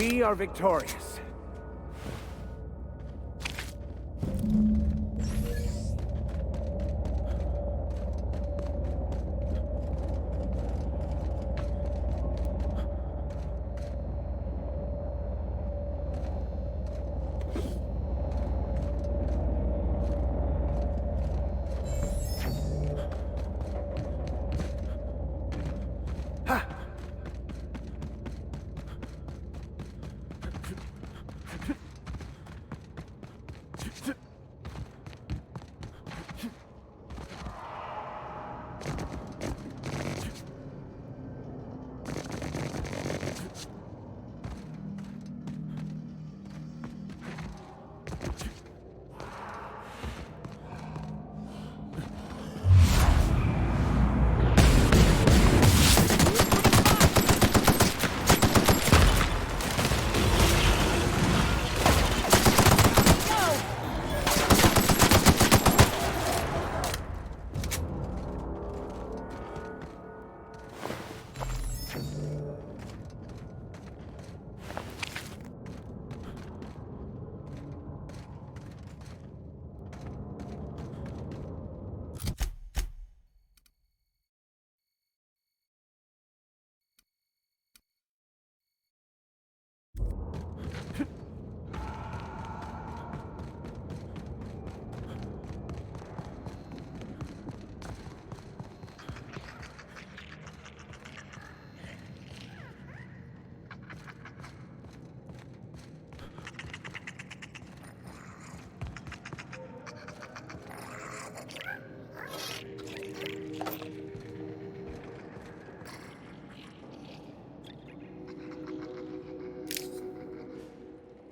We are victorious.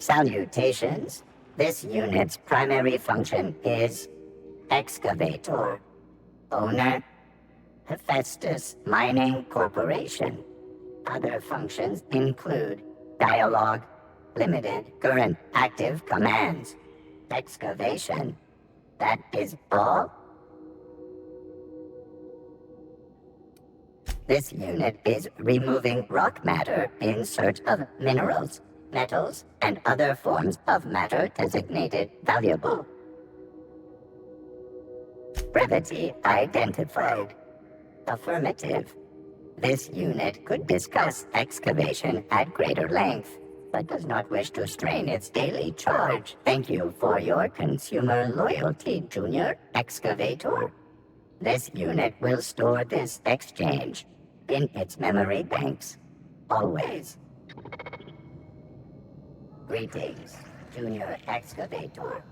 Salutations. This unit's primary function is excavator. Owner, Hephaestus Mining Corporation. Other functions include dialogue, limited current active commands, excavation. That is all. This unit is removing rock matter in search of minerals, metals, and other forms of matter designated valuable. Brevity identified. Affirmative. This unit could discuss excavation at greater length, but does not wish to strain its daily charge. Thank you for your consumer loyalty, Junior Excavator. This unit will store this exchange in its memory banks, always. Greetings, Junior Excavator.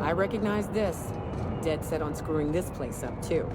I recognize this. Dead set on screwing this place up, too.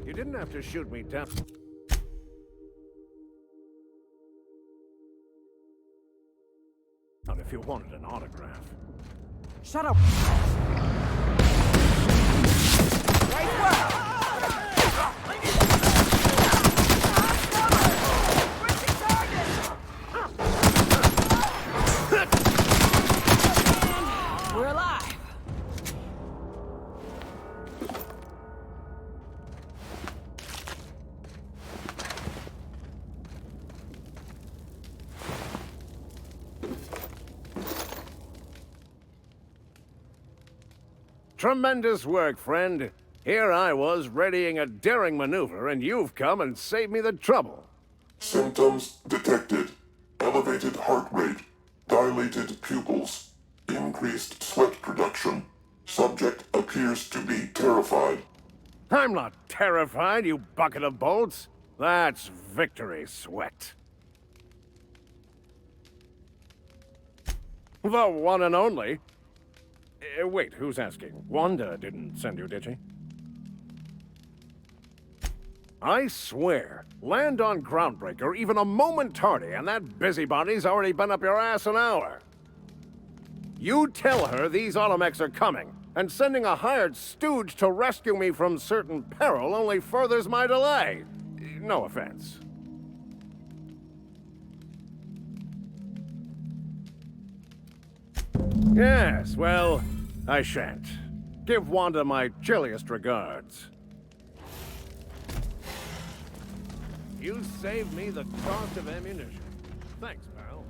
You didn't have to shoot me down. Not if you wanted an autograph. Shut up! Right where? We're alive! Tremendous work, friend. Here I was readying a daring maneuver, and you've come and saved me the trouble. Symptoms detected. Elevated heart rate, dilated pupils, increased sweat production. Subject appears to be terrified. I'm not terrified, you bucket of bolts. That's victory sweat. The one and only. Wait, who's asking? Wanda didn't send you, did she? I swear, land on Groundbreaker even a moment tardy, and that busybody's already been up your ass an hour. You tell her these automechs are coming, and sending a hired stooge to rescue me from certain peril only furthers my delay. No offense. Yes, well, I shan't. Give Wanda my chilliest regards. You saved me the cost of ammunition. Thanks, pal.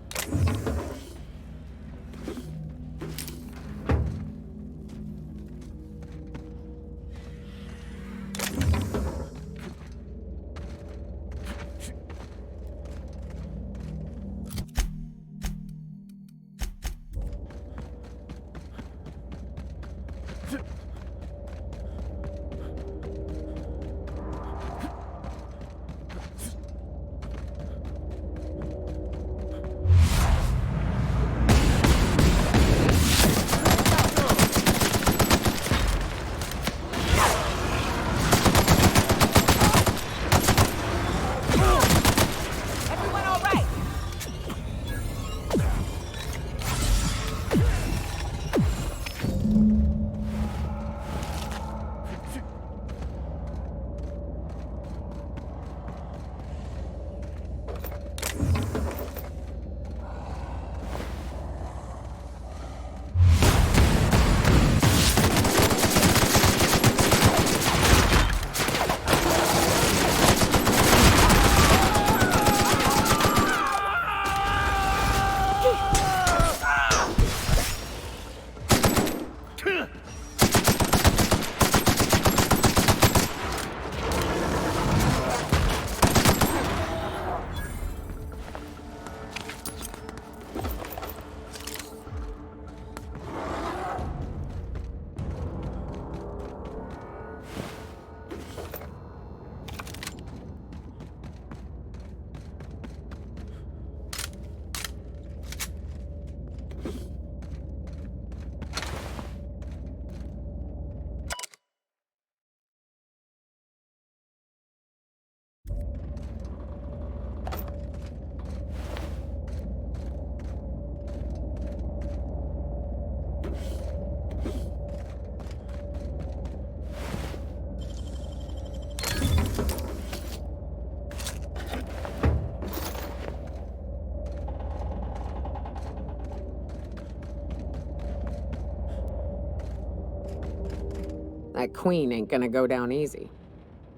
That queen ain't gonna go down easy.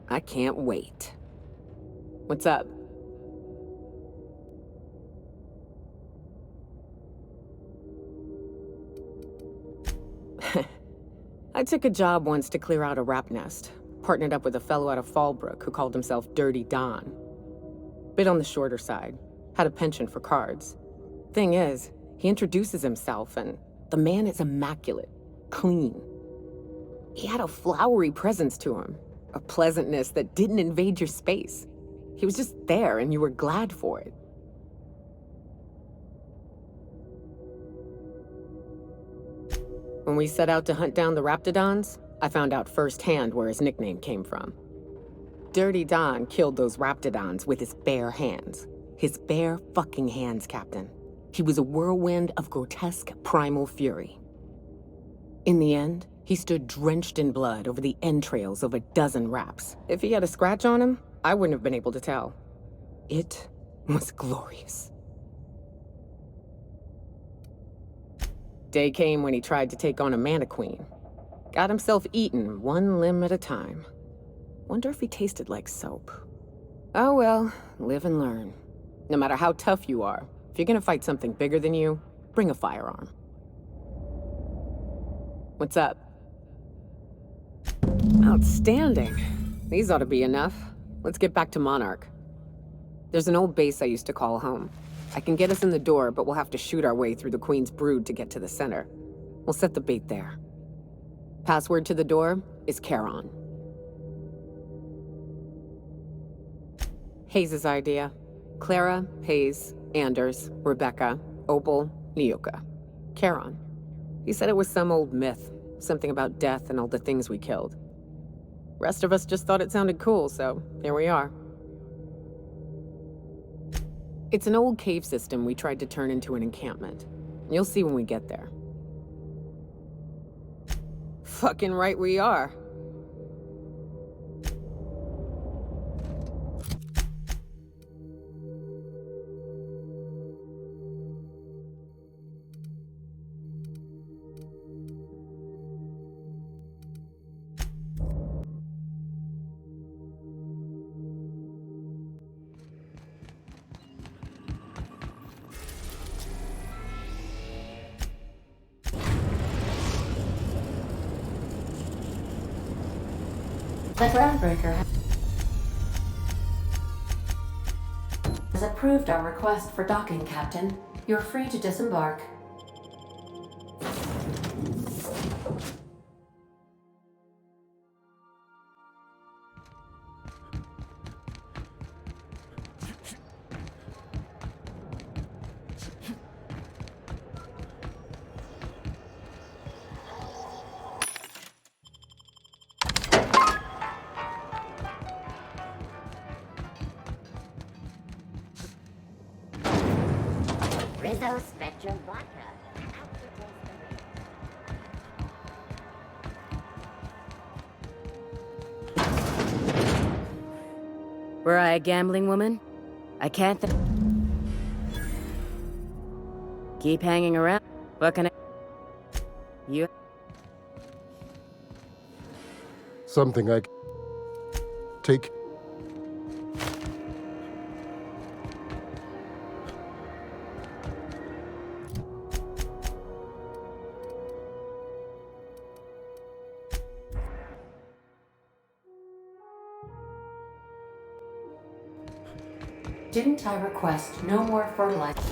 I can't wait. What's up? I took a job once to clear out a rap nest. Partnered up with a fellow out of Fallbrook who called himself Dirty Don. Bit on the shorter side. Had a penchant for cards. Thing is, he introduces himself and the man is immaculate. Clean. He had a flowery presence to him. A pleasantness that didn't invade your space. He was just there and you were glad for it. When we set out to hunt down the Raptidons, I found out firsthand where his nickname came from. Dirty Don killed those Raptidons with his bare hands. His bare fucking hands, Captain. He was a whirlwind of grotesque primal fury. In the end, he stood drenched in blood over the entrails of a dozen Raps. If he had a scratch on him, I wouldn't have been able to tell. It was glorious. Day came when he tried to take on a Mantiqueen. Got himself eaten one limb at a time. Wonder if he tasted like soap. Oh well, live and learn. No matter how tough you are, if you're gonna fight something bigger than you, bring a firearm. What's up? Outstanding. These ought to be enough. Let's get back to Monarch. There's an old base I used to call home. I can get us in the door, but we'll have to shoot our way through the Queen's Brood to get to the center. We'll set the bait there. Password to the door is Charon. Hayes' idea. Clara, Hayes, Anders, Rebecca, Opal, Nyoka. Charon. He said it was some old myth, something about death and all the things we killed. Rest of us just thought it sounded cool, so here we are. It's an old cave system we tried to turn into an encampment. You'll see when we get there. Fucking right we are. The Groundbreaker has approved our request for docking, Captain. You're free to disembark. Rizzo Spectrum Vodka. Were I a gambling woman? I can't keep hanging around. What can I... You... Something I take. Didn't I request no more fertilizer?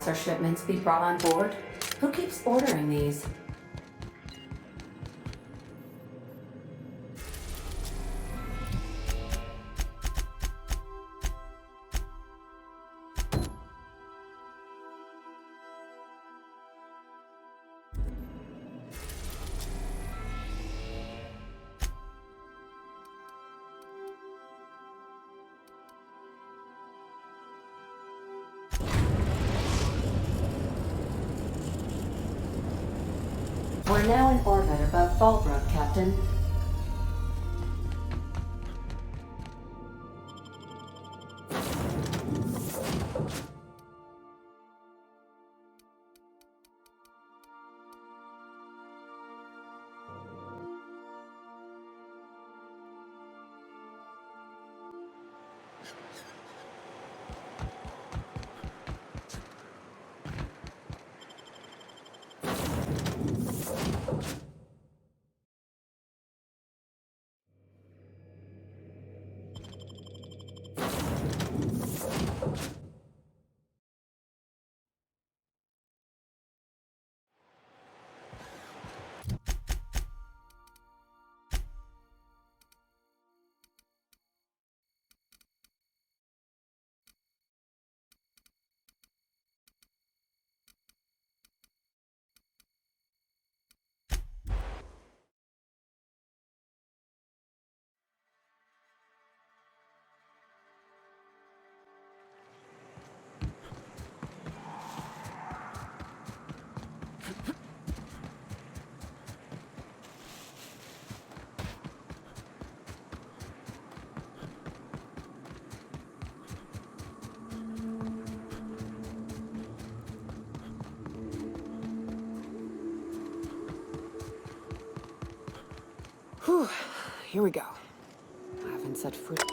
Our shipments be brought on board? Who keeps ordering these? We're now in orbit above Fallbrook, Captain. Whew, here we go. I haven't set foot.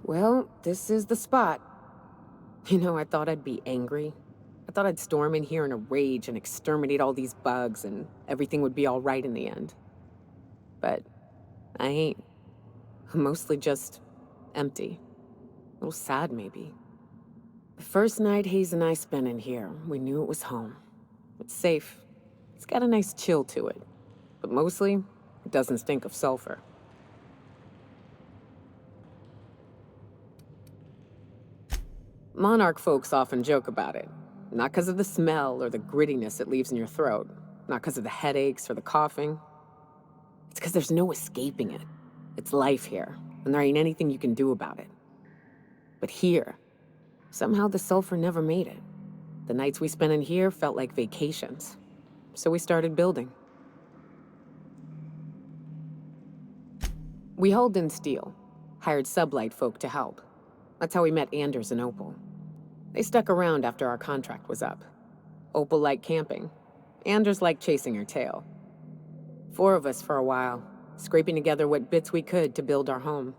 Well, this is the spot. You know, I thought I'd be angry. I thought I'd storm in here in a rage and exterminate all these bugs and everything would be all right in the end. But I ain't. I'm mostly just empty. A little sad, maybe. The first night Hayes and I spent in here, we knew it was home. It's safe. It's got a nice chill to it. But mostly, it doesn't stink of sulfur. Monarch folks often joke about it. Not because of the smell or the grittiness it leaves in your throat. Not because of the headaches or the coughing. It's because there's no escaping it. It's life here, and there ain't anything you can do about it. But here, somehow the sulfur never made it. The nights we spent in here felt like vacations. So we started building. We hauled in steel, hired sublight folk to help. That's how we met Anders and Opal. They stuck around after our contract was up. Opal liked camping. Anders liked chasing her tail. 4 of us for a while, scraping together what bits we could to build our home.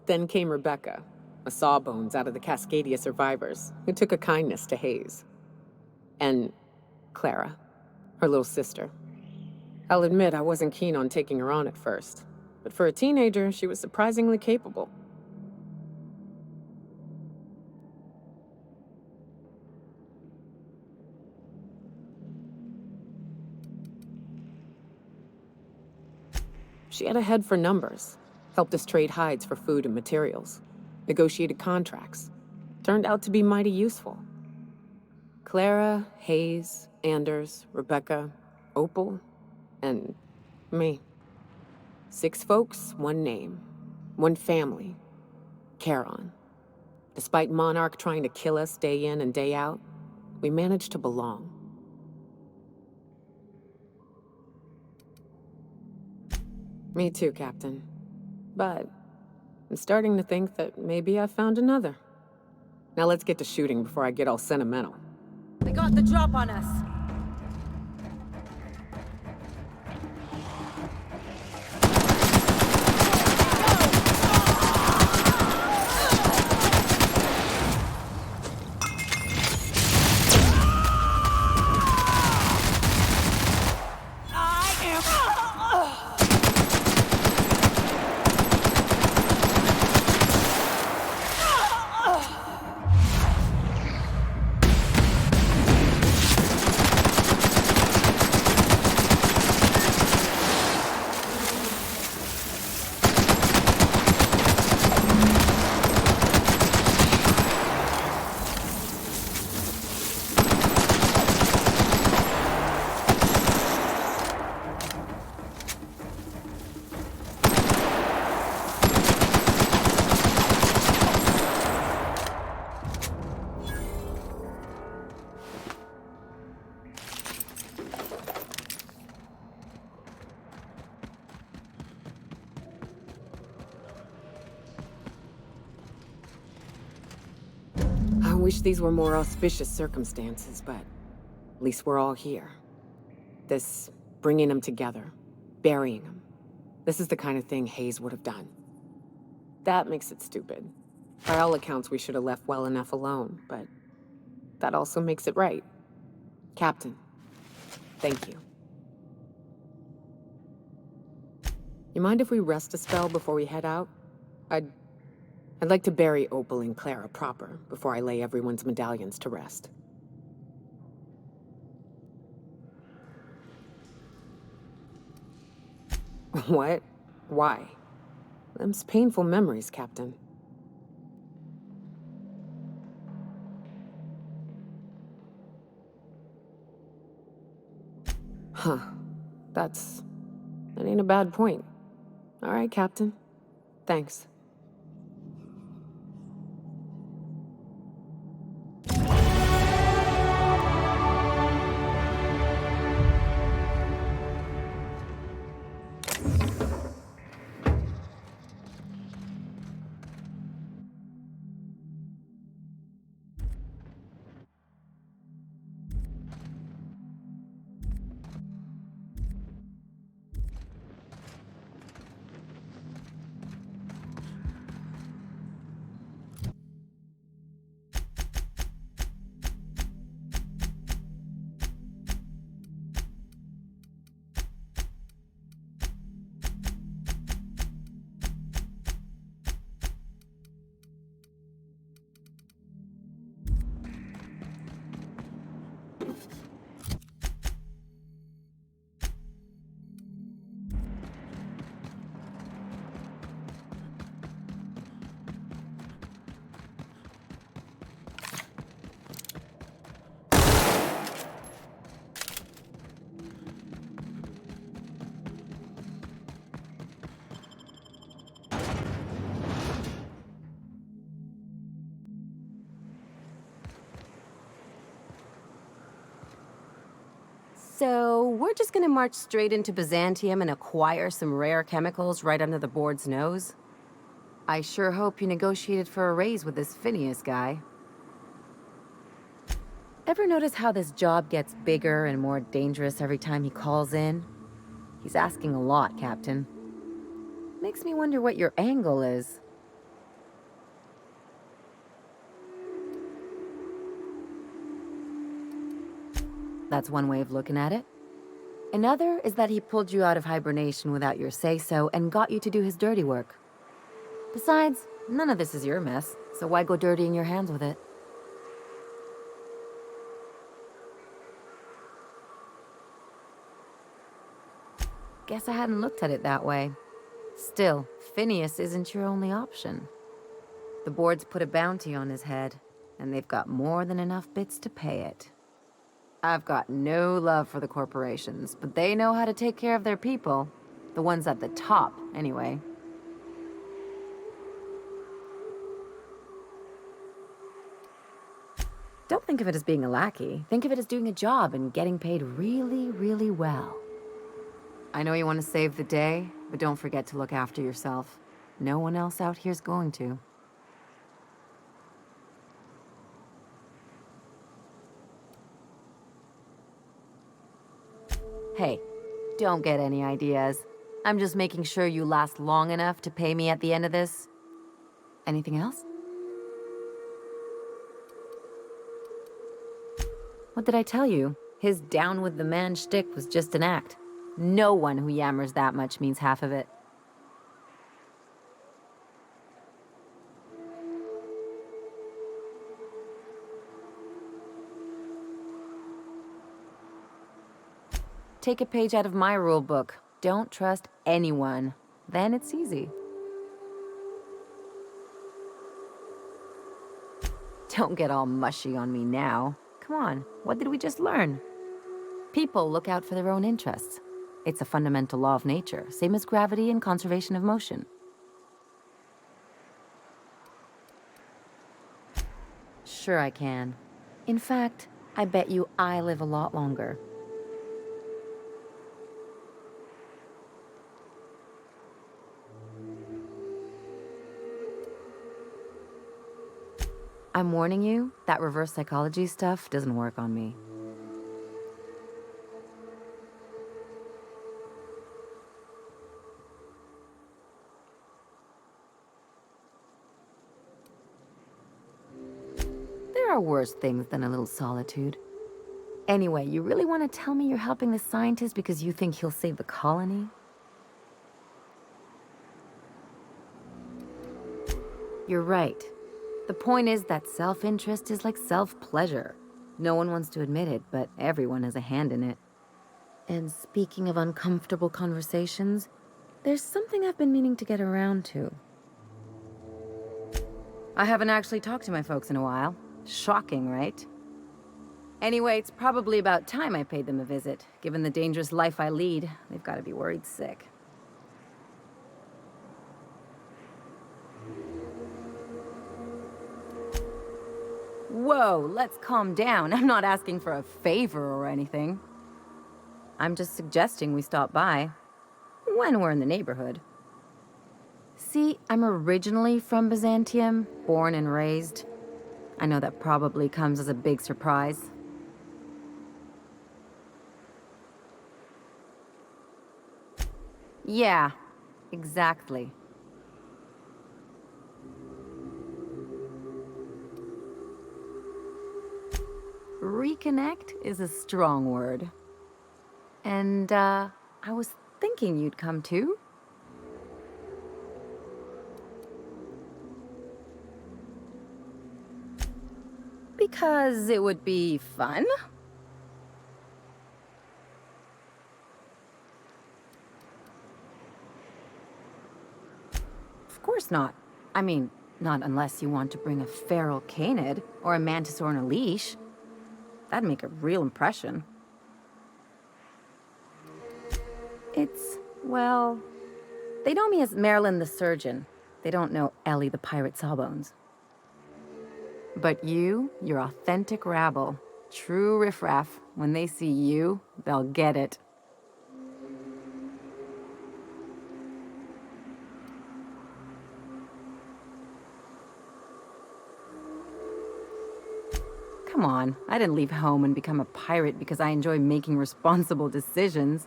Then came Rebecca, a sawbones out of the Cascadia survivors, who took a kindness to Hayes. And Clara, her little sister. I'll admit I wasn't keen on taking her on at first, but for a teenager, she was surprisingly capable. She had a head for numbers, helped us trade hides for food and materials, negotiated contracts. Turned out to be mighty useful. Clara, Hayes, Anders, Rebecca, Opal, and me. 6 folks, 1 name, 1 family, Charon. Despite Monarch trying to kill us day in and day out, we managed to belong. Me too, Captain. But I'm starting to think that maybe I found another. Now let's get to shooting before I get all sentimental. They got the drop on us. I wish these were more auspicious circumstances, but at least we're all here. This bringing them together, burying them. This is the kind of thing Hayes would have done. That makes it stupid. By all accounts, we should have left well enough alone, but that also makes it right. Captain, thank you. You mind if we rest a spell before we head out? I'd like to bury Opal and Clara proper before I lay everyone's medallions to rest. What? Why? Them's painful memories, Captain. Huh. That ain't a bad point. All right, Captain. Thanks. So, we're just gonna march straight into Byzantium and acquire some rare chemicals right under the board's nose? I sure hope you negotiated for a raise with this Phineas guy. Ever notice how this job gets bigger and more dangerous every time he calls in? He's asking a lot, Captain. Makes me wonder what your angle is. That's one way of looking at it. Another is that he pulled you out of hibernation without your say-so and got you to do his dirty work. Besides, none of this is your mess, so why go dirtying your hands with it? Guess I hadn't looked at it that way. Still, Phineas isn't your only option. The board's put a bounty on his head, and they've got more than enough bits to pay it. I've got no love for the corporations, but they know how to take care of their people. The ones at the top, anyway. Don't think of it as being a lackey. Think of it as doing a job and getting paid really, really well. I know you want to save the day, but don't forget to look after yourself. No one else out here's going to. Hey, don't get any ideas. I'm just making sure you last long enough to pay me at the end of this. Anything else? What did I tell you? His down with the man shtick was just an act. No one who yammers that much means half of it. Take a page out of my rule book. Don't trust anyone. Then it's easy. Don't get all mushy on me now. Come on, what did we just learn? People look out for their own interests. It's a fundamental law of nature, same as gravity and conservation of motion. Sure I can. In fact, I bet you I live a lot longer. I'm warning you, that reverse psychology stuff doesn't work on me. There are worse things than a little solitude. Anyway, you really want to tell me you're helping the scientist because you think he'll save the colony? You're right. The point is that self-interest is like self-pleasure. No one wants to admit it, but everyone has a hand in it. And speaking of uncomfortable conversations, there's something I've been meaning to get around to. I haven't actually talked to my folks in a while. Shocking, right? Anyway, it's probably about time I paid them a visit. Given the dangerous life I lead, they've got to be worried sick. Whoa, let's calm down. I'm not asking for a favor or anything. I'm just suggesting we stop by when we're in the neighborhood. See, I'm originally from Byzantium, born and raised. I know that probably comes as a big surprise. Yeah, exactly. Reconnect is a strong word. And, I was thinking you'd come too. Because it would be fun? Of course not. I mean, not unless you want to bring a feral canid or a mantis on a leash. That'd make a real impression. Well, they know me as Marilyn the Surgeon. They don't know Ellie the Pirate Sawbones. But you're authentic rabble. True riffraff. When they see you, they'll get it. Come on, I didn't leave home and become a pirate because I enjoy making responsible decisions.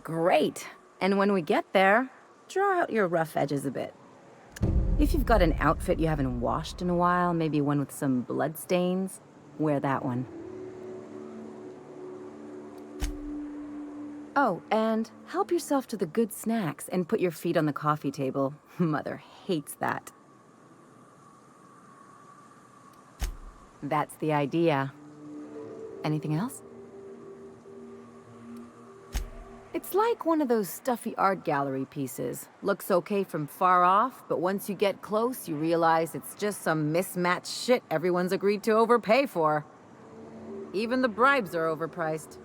Great! And when we get there, draw out your rough edges a bit. If you've got an outfit you haven't washed in a while, maybe one with some blood stains, wear that one. Oh, and help yourself to the good snacks and put your feet on the coffee table. Mother hates that. That's the idea. Anything else? It's like one of those stuffy art gallery pieces. Looks okay from far off, but once you get close, you realize it's just some mismatched shit everyone's agreed to overpay for. Even the bribes are overpriced.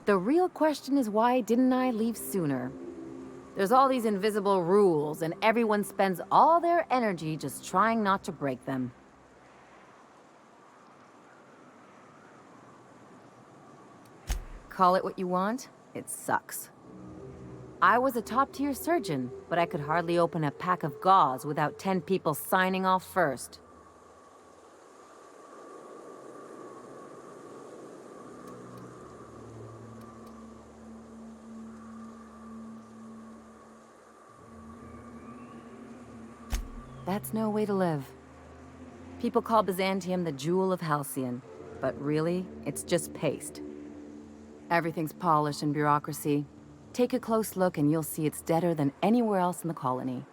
The real question is, why didn't I leave sooner? There's all these invisible rules, and everyone spends all their energy just trying not to break them. Call it what you want, it sucks. I was a top-tier surgeon, but I could hardly open a pack of gauze without 10 people signing off first. That's no way to live. People call Byzantium the jewel of Halcyon, but really, it's just paste. Everything's polished and bureaucracy. Take a close look and you'll see it's deader than anywhere else in the colony.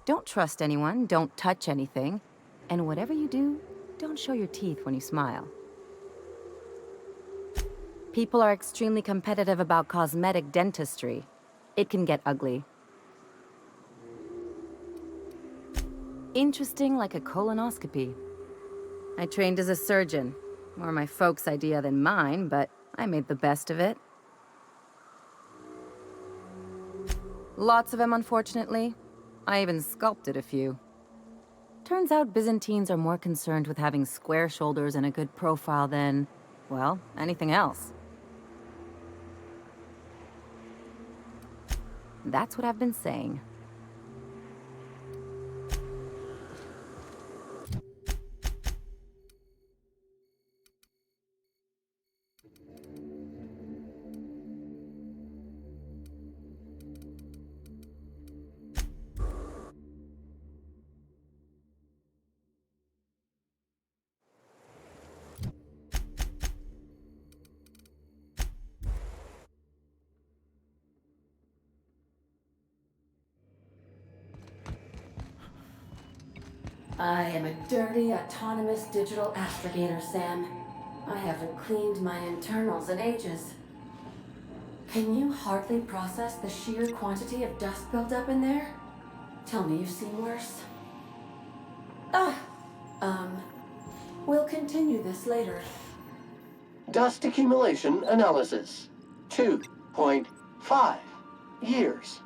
Don't trust anyone, don't touch anything, and whatever you do, don't show your teeth when you smile. People are extremely competitive about cosmetic dentistry. It can get ugly. Interesting like a colonoscopy. I trained as a surgeon. More my folks' idea than mine, but I made the best of it. Lots of them, unfortunately. I even sculpted a few. Turns out Byzantines are more concerned with having square shoulders and a good profile than, well, anything else. That's what I've been saying. I am a dirty, autonomous digital astrogator, Sam. I haven't cleaned my internals in ages. Can you hardly process the sheer quantity of dust buildup in there? Tell me you've seen worse. We'll continue this later. Dust accumulation analysis. 2.5 years.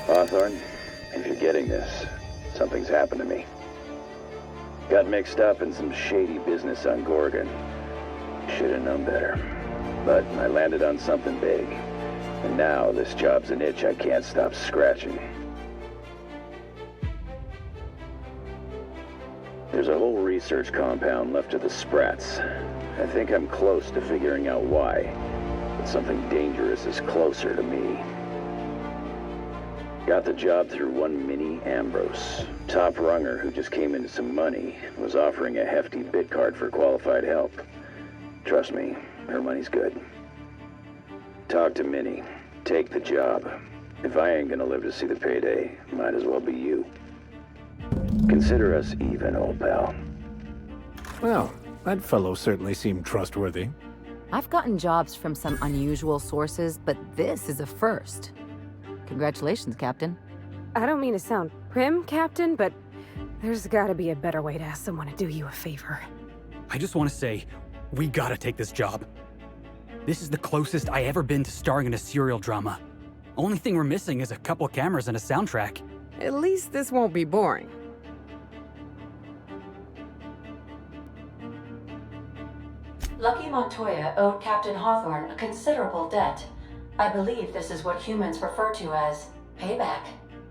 Hawthorne, if you're getting this, something's happened to me. Got mixed up in some shady business on Gorgon. Should've known better. But I landed on something big. And now this job's an itch I can't stop scratching. There's a whole research compound left of the Sprats. I think I'm close to figuring out why. But something dangerous is closer to me. Got the job through one Minnie Ambrose. Top runger who just came into some money, was offering a hefty bid card for qualified help. Trust me, her money's good. Talk to Minnie. Take the job. If I ain't gonna live to see the payday, might as well be you. Consider us even, old pal. Well, that fellow certainly seemed trustworthy. I've gotten jobs from some unusual sources, but this is a first. Congratulations, Captain. I don't mean to sound prim, Captain, but there's gotta be a better way to ask someone to do you a favor. I just want to say, we gotta take this job. This is the closest I ever been to starring in a serial drama. Only thing we're missing is a couple cameras and a soundtrack. At least this won't be boring. Lucky Montoya owed Captain Hawthorne a considerable debt. I believe this is what humans refer to as payback.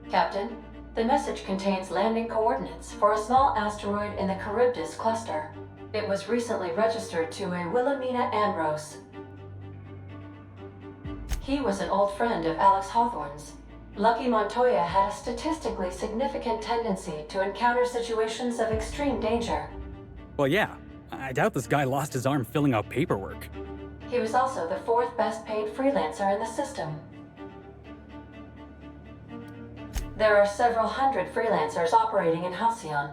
Captain, the message contains landing coordinates for a small asteroid in the Charybdis cluster. It was recently registered to a Wilhelmina Ambrose. He was an old friend of Alex Hawthorne's. Lucky Montoya had a statistically significant tendency to encounter situations of extreme danger. Well, yeah. I doubt this guy lost his arm filling out paperwork. He was also the 4th best paid freelancer in the system. There are several hundred freelancers operating in Halcyon.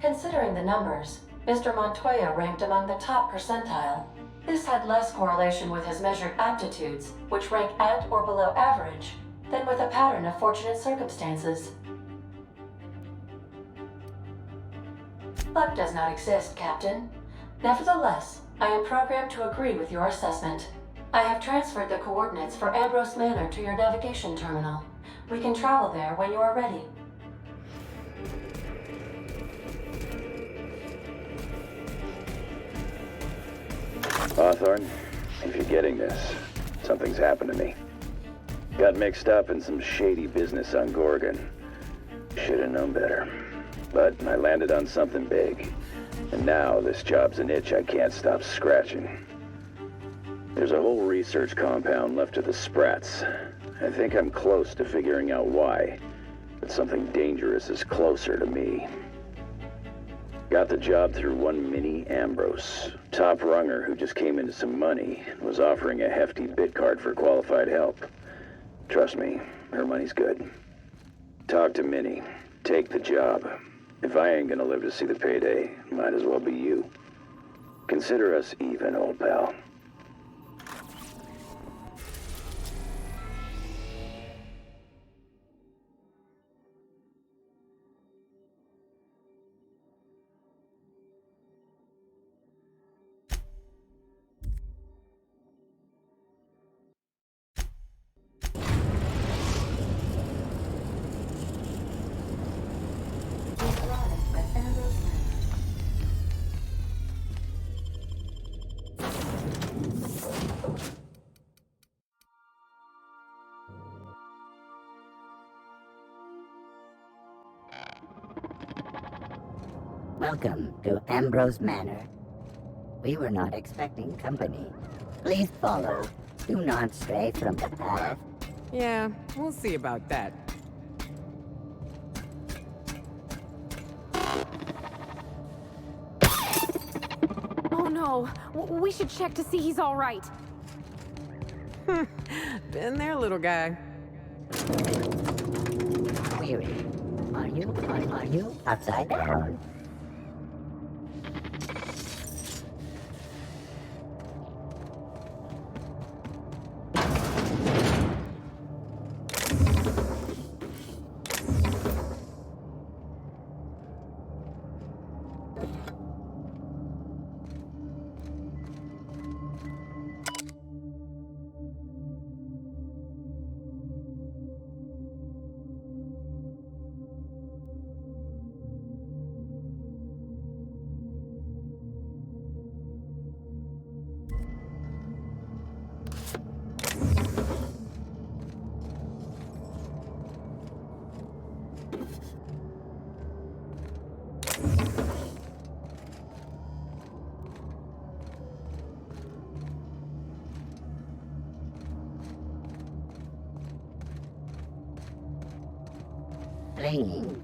Considering the numbers, Mr. Montoya ranked among the top percentile. This had less correlation with his measured aptitudes, which rank at or below average, than with a pattern of fortunate circumstances. Luck does not exist, Captain. Nevertheless, I am programmed to agree with your assessment. I have transferred the coordinates for Ambrose Manor to your navigation terminal. We can travel there when you are ready. Hawthorne, if you're getting this, something's happened to me. Got mixed up in some shady business on Gorgon. Should've known better. But I landed on something big. And now this job's an itch I can't stop scratching. There's a whole research compound left to the Sprats. I think I'm close to figuring out why. But something dangerous is closer to me. Got the job through one Minnie Ambrose, top runger who just came into some money and was offering a hefty bid card for qualified help. Trust me, her money's good. Talk to Minnie. Take the job. If I ain't gonna live to see the payday, might as well be you. Consider us even, old pal. Welcome to Ambrose Manor. We were not expecting company. Please follow. Do not stray from the path. Yeah, we'll see about that. Oh no! We should check to see he's all right. Been there, little guy. Query. Are you upside down?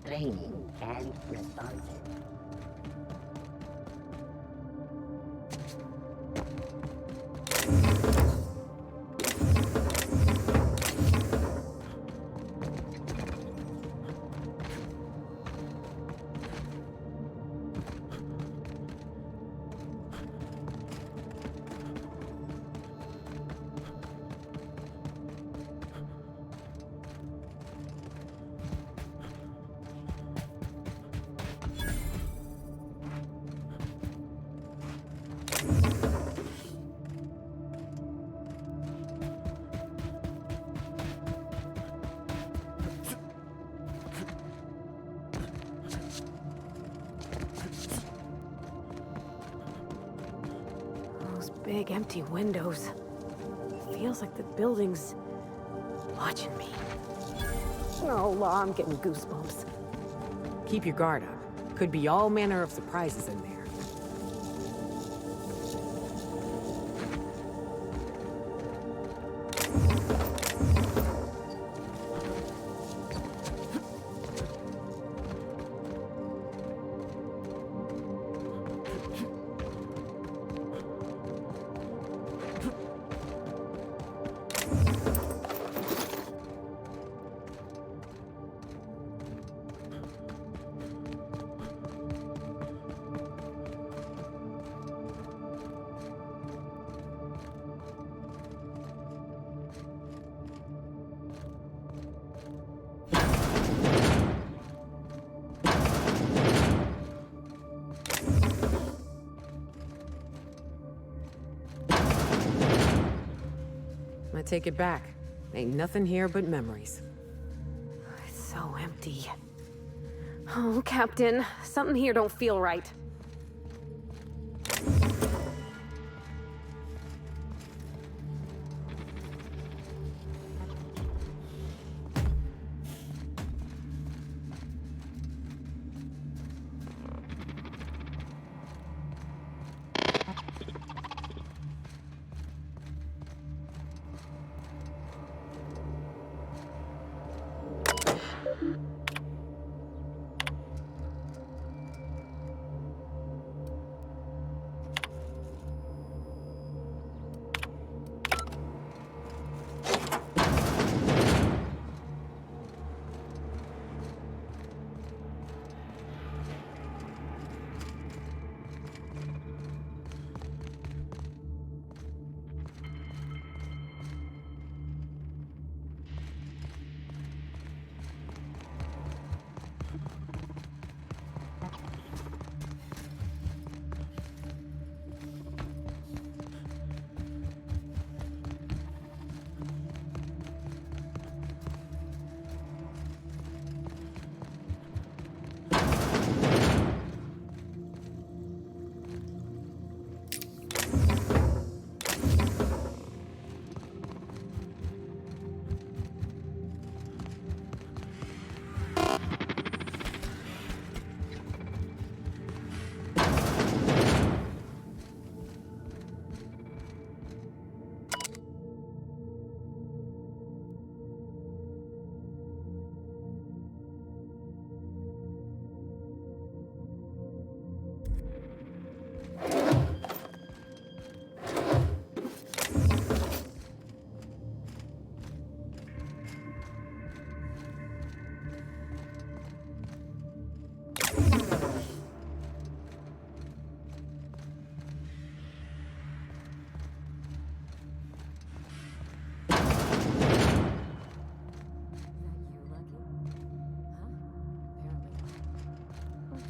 Training, and responsive. Big empty windows. Feels like the building's watching me. Oh, I'm getting goosebumps. Keep your guard up. Could be all manner of surprises in there. I take it back. Ain't nothing here but memories. It's so empty. Oh, Captain, something here don't feel right.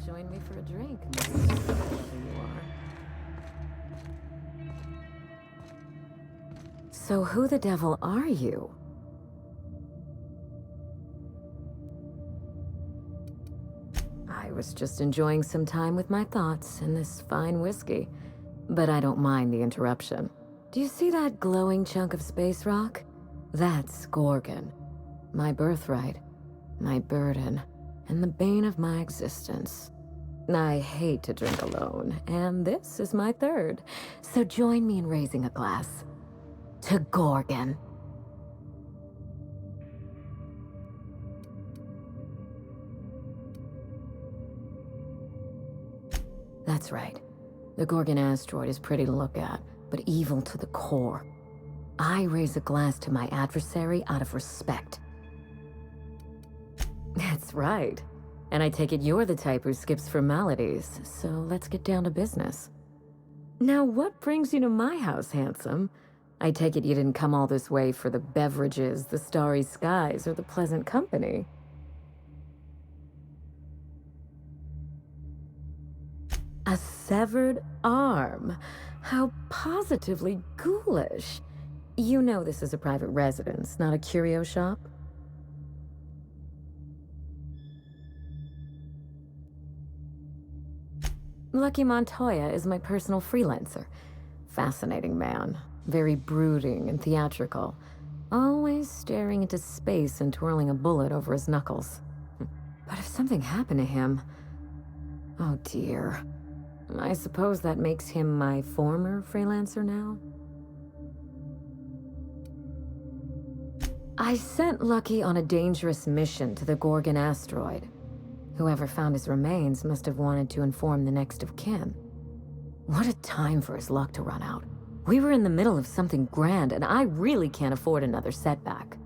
Join me for a drink, whoever you are. So who the devil are you? I was just enjoying some time with my thoughts and this fine whiskey, but I don't mind the interruption. Do you see that glowing chunk of space rock? That's Gorgon. My birthright, my burden, and the bane of my existence. I hate to drink alone, and this is my third. So join me in raising a glass to Gorgon. That's right. The Gorgon asteroid is pretty to look at, but evil to the core. I raise a glass to my adversary out of respect. That's right. And I take it you're the type who skips formalities, so let's get down to business. Now, what brings you to my house, handsome? I take it you didn't come all this way for the beverages, the starry skies, or the pleasant company. A severed arm? How positively ghoulish. You know this is a private residence, not a curio shop? Lucky Montoya is my personal freelancer. Fascinating man. Very brooding and theatrical. Always staring into space and twirling a bullet over his knuckles. But if something happened to him... Oh dear. I suppose that makes him my former freelancer now? I sent Lucky on a dangerous mission to the Gorgon asteroid. Whoever found his remains must have wanted to inform the next of kin. What a time for his luck to run out. We were in the middle of something grand, and I really can't afford another setback.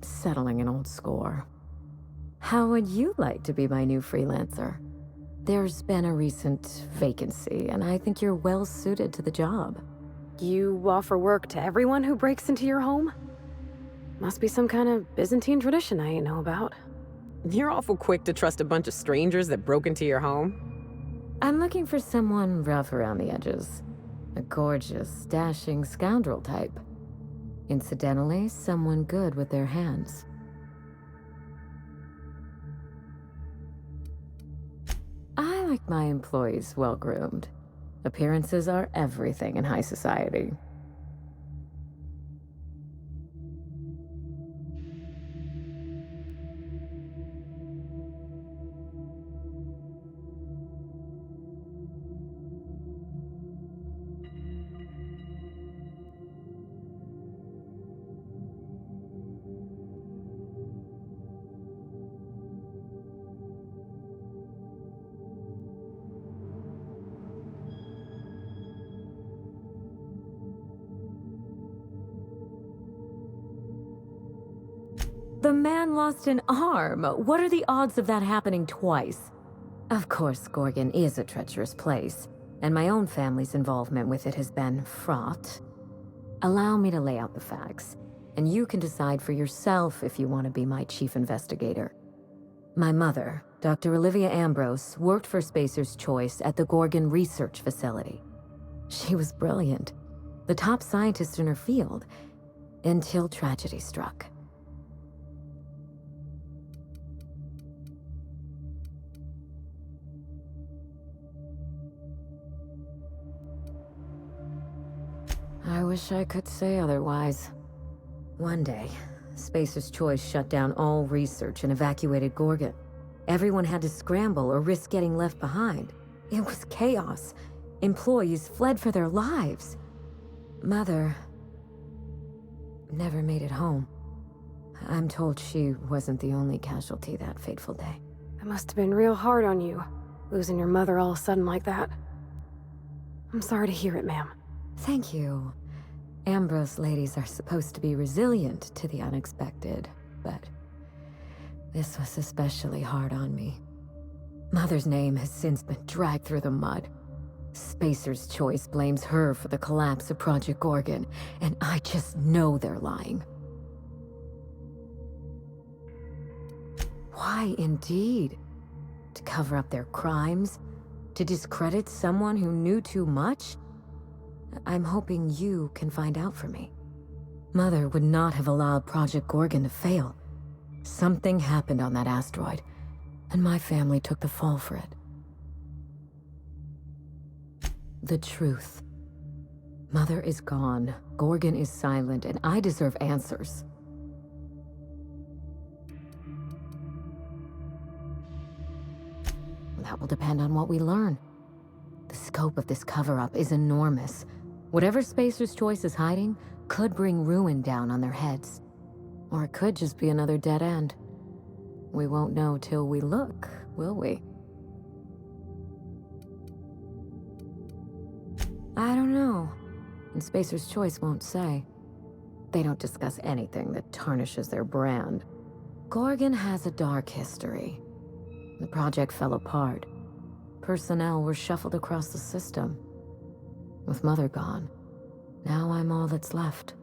Settling an old score. How would you like to be my new freelancer? There's been a recent vacancy, and I think you're well suited to the job. You offer work to everyone who breaks into your home? Must be some kind of Byzantine tradition I ain't know about. You're awful quick to trust a bunch of strangers that broke into your home. I'm looking for someone rough around the edges. A gorgeous, dashing scoundrel type. Incidentally, someone good with their hands. I like my employees well-groomed. Appearances are everything in high society. The man lost an arm. What are the odds of that happening twice? Of course, Gorgon is a treacherous place, and my own family's involvement with it has been fraught. Allow me to lay out the facts, and you can decide for yourself if you want to be my chief investigator. My mother, Dr. Olivia Ambrose, worked for Spacer's Choice at the Gorgon Research Facility. She was brilliant, the top scientist in her field, until tragedy struck. I wish I could say otherwise. One day, Spacer's Choice shut down all research and evacuated Gorgon. Everyone had to scramble or risk getting left behind. It was chaos. Employees fled for their lives. Mother never made it home. I'm told she wasn't the only casualty that fateful day. It must have been real hard on you, losing your mother all of a sudden like that. I'm sorry to hear it, ma'am. Thank you. Ambrose ladies are supposed to be resilient to the unexpected, but this was especially hard on me. Mother's name has since been dragged through the mud. Spacer's Choice blames her for the collapse of Project Gorgon, and I just know they're lying. Why, indeed? To cover up their crimes? To discredit someone who knew too much? I'm hoping you can find out for me. Mother would not have allowed Project Gorgon to fail. Something happened on that asteroid, and my family took the fall for it. The truth. Mother is gone, Gorgon is silent, and I deserve answers. That will depend on what we learn. The scope of this cover-up is enormous. Whatever Spacer's Choice is hiding could bring ruin down on their heads. Or it could just be another dead end. We won't know till we look, will we? I don't know. And Spacer's Choice won't say. They don't discuss anything that tarnishes their brand. Gorgon has a dark history. The project fell apart. Personnel were shuffled across the system. With Mother gone, now I'm all that's left.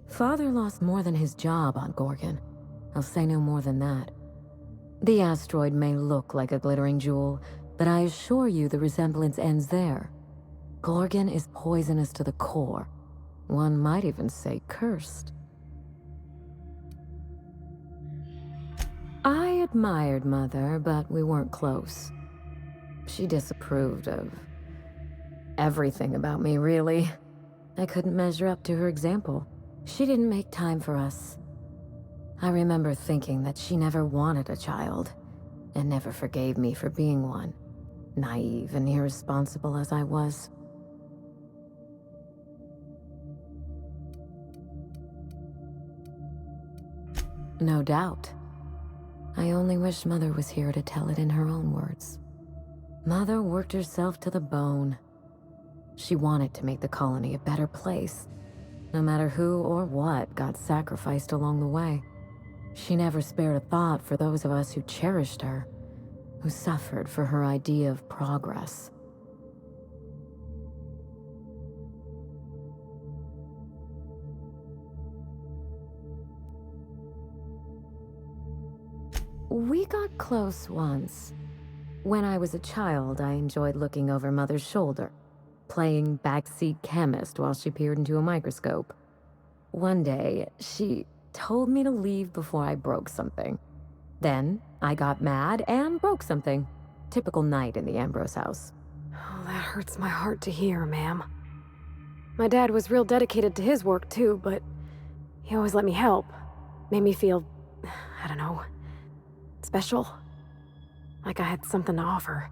Father lost more than his job on Gorgon. I'll say no more than that. The asteroid may look like a glittering jewel, but I assure you the resemblance ends there. Gorgon is poisonous to the core. One might even say cursed. admired Mother, but we weren't close. She disapproved of everything about me, really. I couldn't measure up to her example. She didn't make time for us. I remember thinking that she never wanted a child, and never forgave me for being one, naive and irresponsible as I was. No doubt. I only wish Mother was here to tell it in her own words. Mother worked herself to the bone. She wanted to make the colony a better place, no matter who or what got sacrificed along the way. She never spared a thought for those of us who cherished her, who suffered for her idea of progress. We got close once. When I was a child, I enjoyed looking over Mother's shoulder, playing backseat chemist while she peered into a microscope. One day, she told me to leave before I broke something. Then, I got mad and broke something. Typical night in the Ambrose house. Oh, that hurts my heart to hear, ma'am. My dad was real dedicated to his work, too, but he always let me help. Made me feel, I don't know, special. Like I had something to offer.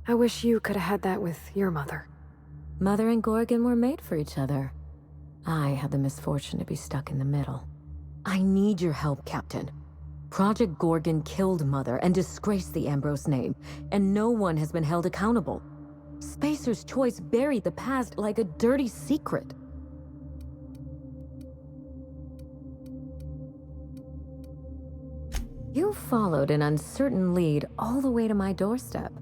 I wish you could have had that with your mother. Mother and Gorgon were made for each other. I had the misfortune to be stuck in the middle. I need your help, Captain. Project Gorgon killed Mother and disgraced the Ambrose name, and no one has been held accountable. Spacer's Choice buried the past like a dirty secret. You followed an uncertain lead all the way to my doorstep.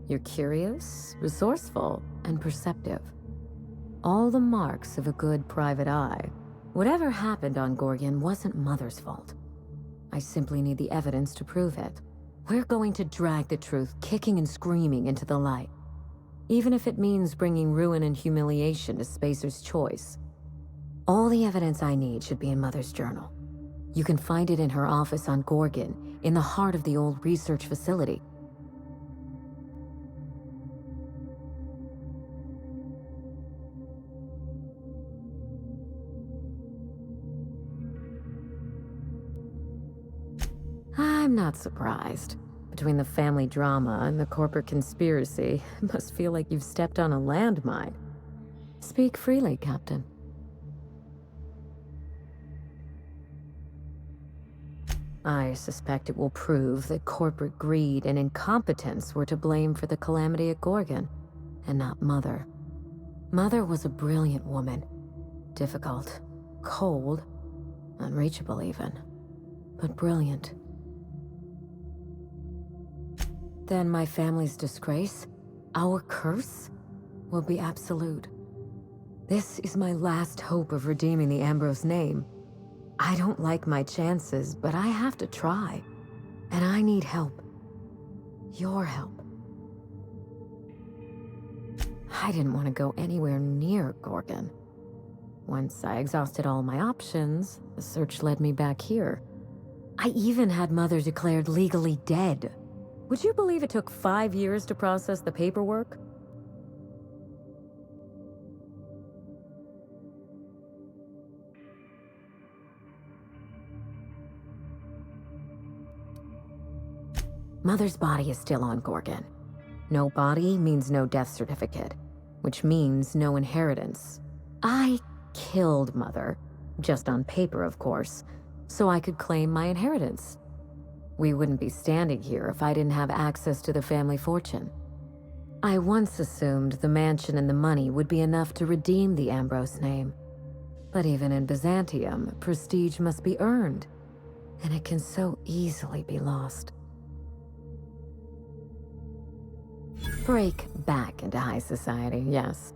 You're curious, resourceful, and perceptive. All the marks of a good private eye. Whatever happened on Gorgon wasn't Mother's fault. I simply need the evidence to prove it. We're going to drag the truth kicking and screaming into the light. Even if it means bringing ruin and humiliation to Spacer's Choice. All the evidence I need should be in Mother's journal. You can find it in her office on Gorgon, in the heart of the old research facility. I'm not surprised. Between the family drama and the corporate conspiracy, it must feel like you've stepped on a landmine. Speak freely, Captain. I suspect it will prove that corporate greed and incompetence were to blame for the calamity at Gorgon, and not Mother. Mother was a brilliant woman. Difficult, cold, unreachable even, but brilliant. Then my family's disgrace, our curse, will be absolute. This is my last hope of redeeming the Ambrose name. I don't like my chances, but I have to try. And I need help. Your help. I didn't want to go anywhere near Gorgon. Once I exhausted all my options, the search led me back here. I even had Mother declared legally dead. Would you believe it took 5 years to process the paperwork? Mother's body is still on Gorgon. No body means no death certificate, which means no inheritance. I killed Mother, just on paper, of course, so I could claim my inheritance. We wouldn't be standing here if I didn't have access to the family fortune. I once assumed the mansion and the money would be enough to redeem the Ambrose name. But even in Byzantium, prestige must be earned, and it can so easily be lost. Break back into high society, yes.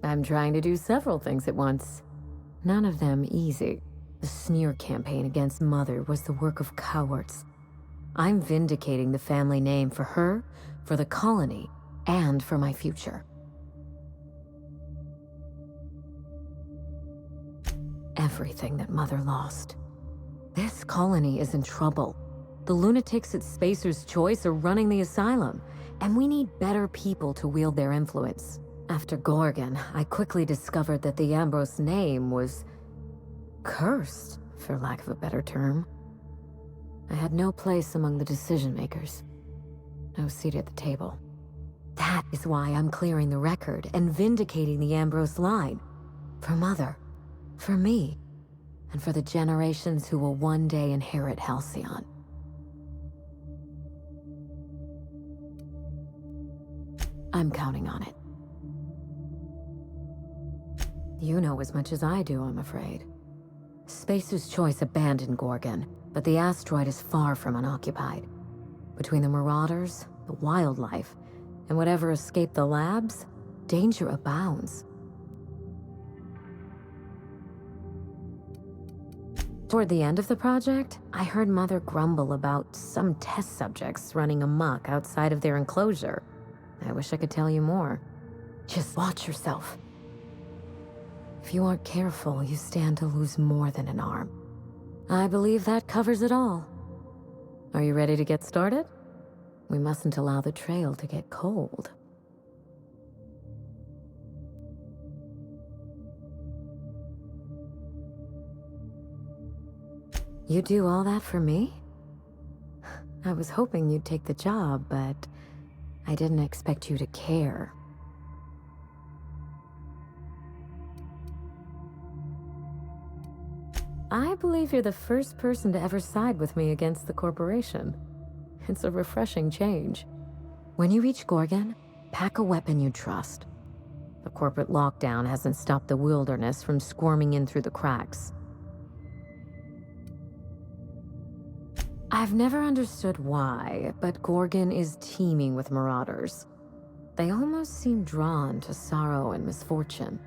I'm trying to do several things at once. None of them easy. The smear campaign against Mother was the work of cowards. I'm vindicating the family name for her, for the colony, and for my future. Everything that Mother lost. This colony is in trouble. The lunatics at Spacer's Choice are running the asylum, and we need better people to wield their influence. After Gorgon, I quickly discovered that the Ambrose name was cursed, for lack of a better term. I had no place among the decision makers. No seat at the table. That is why I'm clearing the record and vindicating the Ambrose line. For Mother, for me, and for the generations who will one day inherit Halcyon. I'm counting on it. You know as much as I do, I'm afraid. Spacer's Choice abandoned Gorgon, but the asteroid is far from unoccupied. Between the Marauders, the wildlife, and whatever escaped the labs, danger abounds. Toward the end of the project, I heard Mother grumble about some test subjects running amok outside of their enclosure. I wish I could tell you more. Just watch yourself. If you aren't careful, you stand to lose more than an arm. I believe that covers it all. Are you ready to get started? We mustn't allow the trail to get cold. You do all that for me? I was hoping you'd take the job, but I didn't expect you to care. I believe you're the first person to ever side with me against the corporation. It's a refreshing change. When you reach Gorgon, pack a weapon you trust. The corporate lockdown hasn't stopped the wilderness from squirming in through the cracks. I've never understood why, but Gorgon is teeming with marauders. They almost seem drawn to sorrow and misfortune.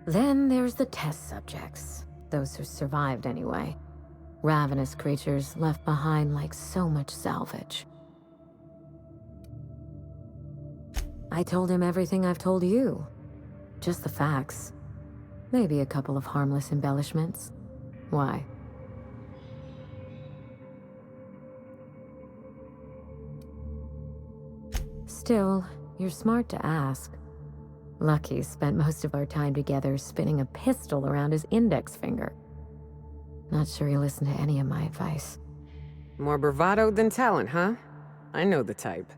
Then there's the test subjects, those who survived anyway. Ravenous creatures left behind like so much salvage. I told him everything I've told you. Just the facts. Maybe a couple of harmless embellishments. Why? Still, you're smart to ask. Lucky spent most of our time together spinning a pistol around his index finger. Not sure he listened to any of my advice. More bravado than talent, huh? I know the type.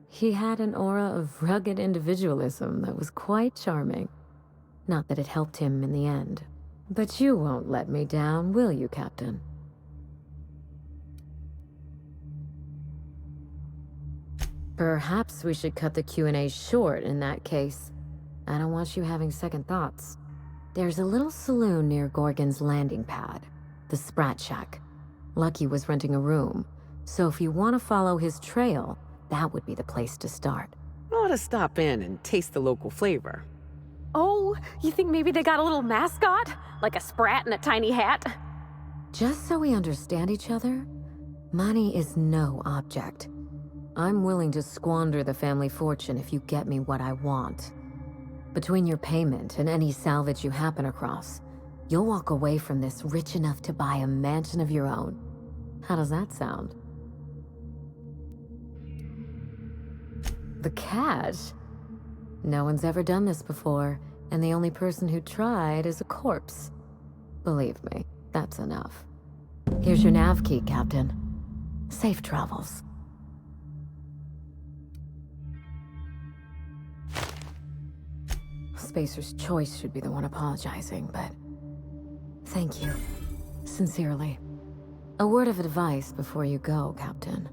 He had an aura of rugged individualism that was quite charming. Not that it helped him in the end. But you won't let me down, will you, Captain? Perhaps we should cut the Q&A short in that case. I don't want you having second thoughts. There's a little saloon near Gorgon's landing pad, the Sprat Shack. Lucky was renting a room, so if you want to follow his trail, that would be the place to start. I ought to stop in and taste the local flavor. Oh, you think maybe they got a little mascot? Like a sprat in a tiny hat? Just so we understand each other, money is no object. I'm willing to squander the family fortune if you get me what I want. Between your payment and any salvage you happen across, you'll walk away from this rich enough to buy a mansion of your own. How does that sound? The cash? No one's ever done this before, and the only person who tried is a corpse. Believe me, that's enough. Here's your nav key, Captain. Safe travels. Spacer's Choice should be the one apologizing, but thank you. Sincerely. A word of advice before you go, Captain.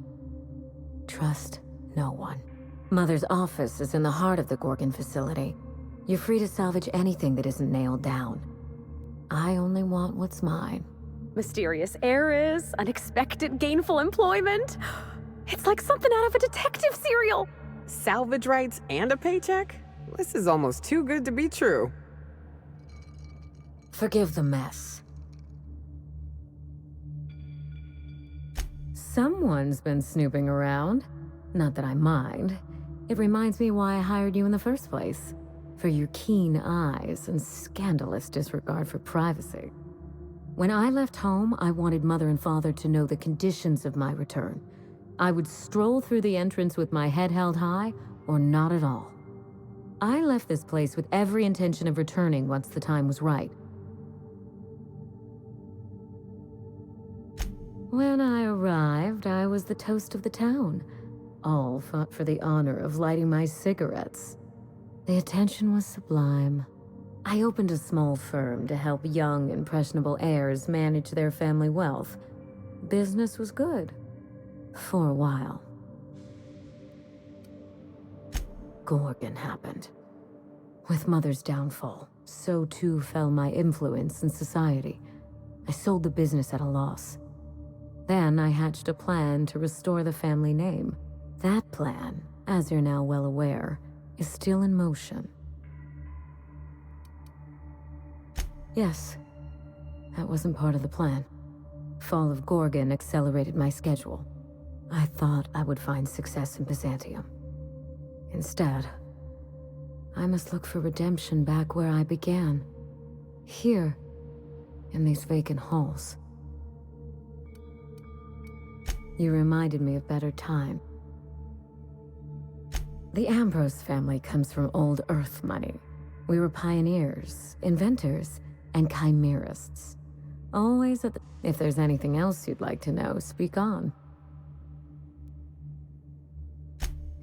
Trust no one. Mother's office is in the heart of the Gorgon facility. You're free to salvage anything that isn't nailed down. I only want what's mine. Mysterious heiress, unexpected gainful employment. It's like something out of a detective serial. Salvage rights and a paycheck? This is almost too good to be true. Forgive the mess. Someone's been snooping around. Not that I mind. It reminds me why I hired you in the first place. For your keen eyes and scandalous disregard for privacy. When I left home, I wanted Mother and Father to know the conditions of my return. I would stroll through the entrance with my head held high, or not at all. I left this place with every intention of returning once the time was right. When I arrived, I was the toast of the town. All fought for the honor of lighting my cigarettes. The attention was sublime. I opened a small firm to help young, impressionable heirs manage their family wealth. Business was good. For a while. Gorgon happened. With Mother's downfall, so too fell my influence in society. I sold the business at a loss. Then I hatched a plan to restore the family name. That plan, as you're now well aware, is still in motion. Yes, that wasn't part of the plan. Fall of Gorgon accelerated my schedule. I thought I would find success in Byzantium. Instead, I must look for redemption back where I began. Here, in these vacant halls. You reminded me of better time. The Ambrose family comes from old Earth money. We were pioneers, inventors, and chimerists. Always at the... If there's anything else you'd like to know, speak on.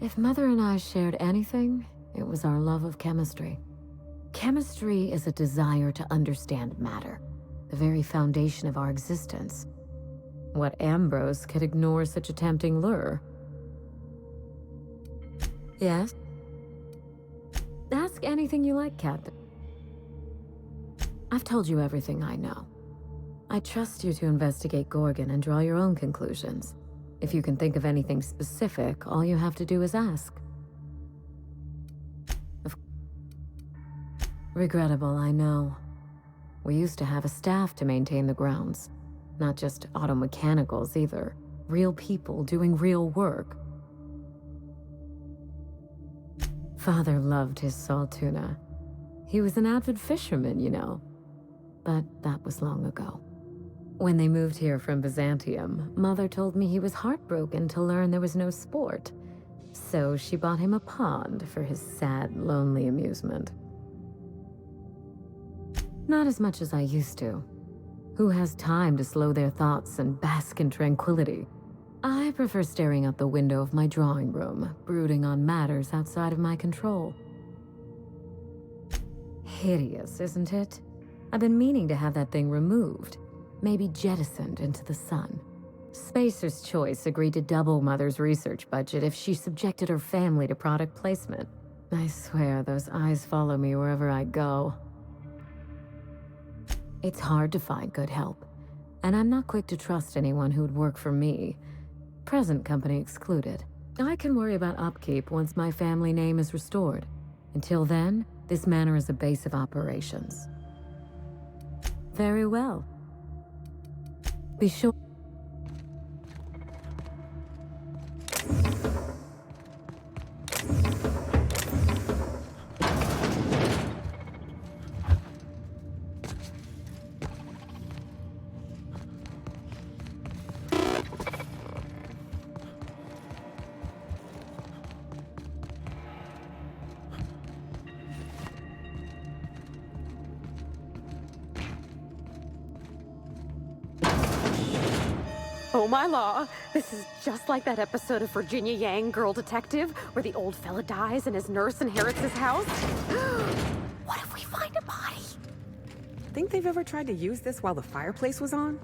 If Mother and I shared anything, it was our love of chemistry. Chemistry is a desire to understand matter, the very foundation of our existence. What Ambrose could ignore such a tempting lure? Yes? Ask anything you like, Captain. I've told you everything I know. I trust you to investigate Gorgon and draw your own conclusions. If you can think of anything specific, all you have to do is ask. Regrettable, I know. We used to have a staff to maintain the grounds. Not just auto mechanicals either. Real people doing real work. Father loved his salt tuna. He was an avid fisherman, you know. But that was long ago. When they moved here from Byzantium, Mother told me he was heartbroken to learn there was no sport. So she bought him a pond for his sad, lonely amusement. Not as much as I used to. Who has time to slow their thoughts and bask in tranquility? I prefer staring out the window of my drawing room, brooding on matters outside of my control. Hideous, isn't it? I've been meaning to have that thing removed. Maybe jettisoned into the sun. Spacer's Choice agreed to double Mother's research budget if she subjected her family to product placement. I swear those eyes follow me wherever I go. It's hard to find good help, and I'm not quick to trust anyone who'd work for me. Present company excluded. I can worry about upkeep once my family name is restored. Until then, this manor is a base of operations. Very well. Be sure... Oh my law, this is just like that episode of Virginia Yang, Girl Detective, where the old fella dies and his nurse inherits his house. What if we find a body? Think they've ever tried to use this while the fireplace was on?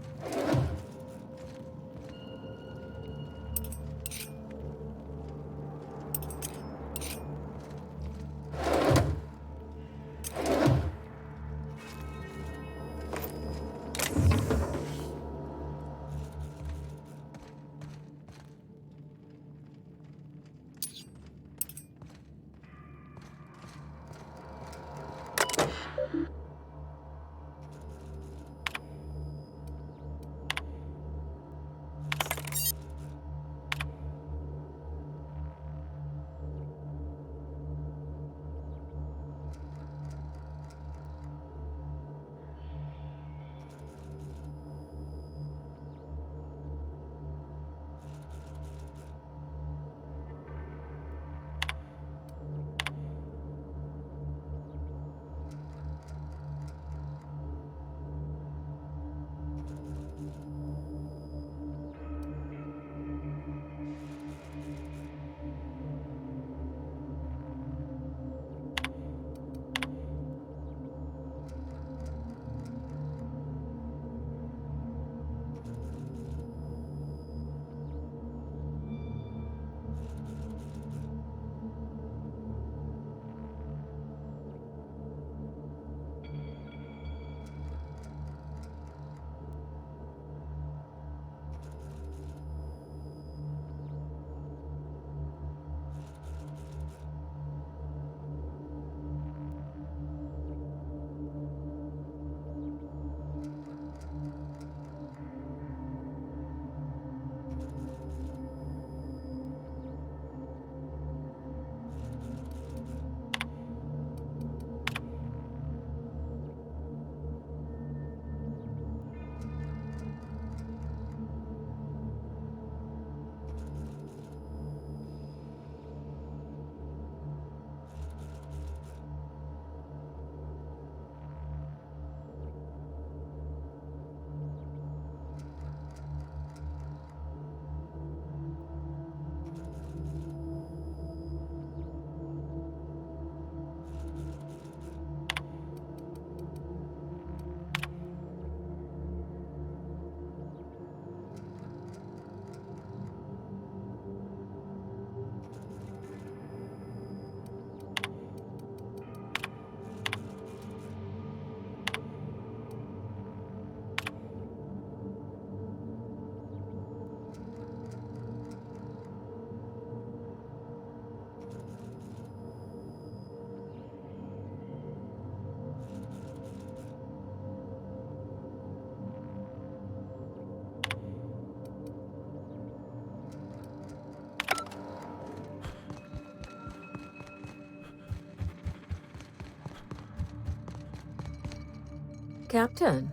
Captain.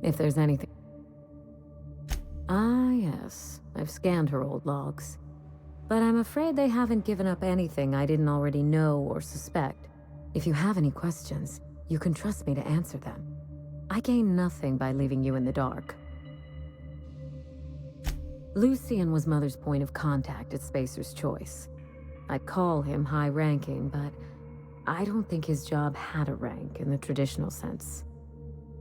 If there's anything... Ah, yes. I've scanned her old logs. But I'm afraid they haven't given up anything I didn't already know or suspect. If you have any questions, you can trust me to answer them. I gain nothing by leaving you in the dark. Lucian was Mother's point of contact at Spacer's Choice. I'd call him high-ranking, but I don't think his job had a rank in the traditional sense.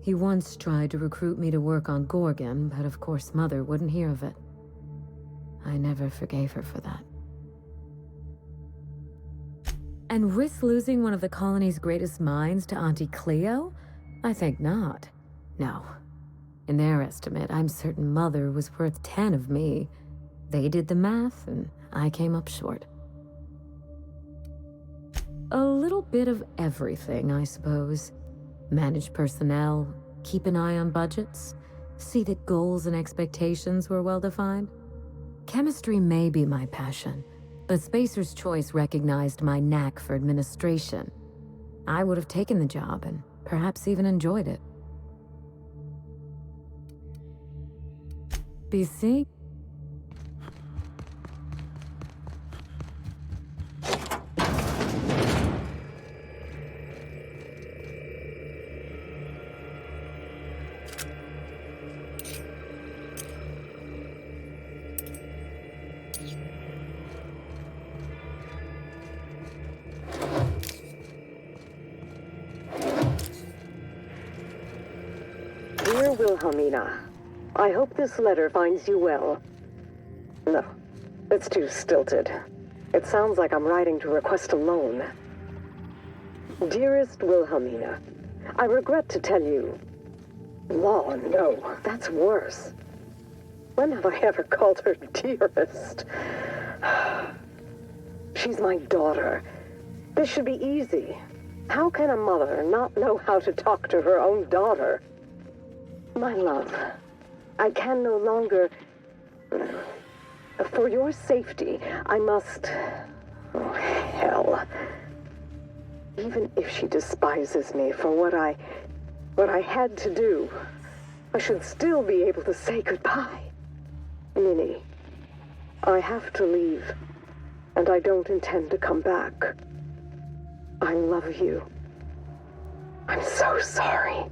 He once tried to recruit me to work on Gorgon, but of course Mother wouldn't hear of it. I never forgave her for that. And risk losing one of the colony's greatest minds to Auntie Cleo? I think not. No. In their estimate, I'm certain Mother was worth 10 of me. They did the math, and I came up short. A little bit of everything, I suppose. Manage personnel, keep an eye on budgets, see that goals and expectations were well defined. Chemistry may be my passion, but Spacer's Choice recognized my knack for administration. I would have taken the job and perhaps even enjoyed it. BC? Dear Wilhelmina, I hope this letter finds you well. No, it's too stilted. It sounds like I'm writing to request a loan. Dearest Wilhelmina, I regret to tell you... Law, no, that's worse. When have I ever called her dearest? She's my daughter. This should be easy. How can a mother not know how to talk to her own daughter? My love, I can no longer... For your safety, I must... Oh, hell. Even if she despises me for what I had to do, I should still be able to say goodbye. Minnie, I have to leave, and I don't intend to come back. I love you. I'm so sorry.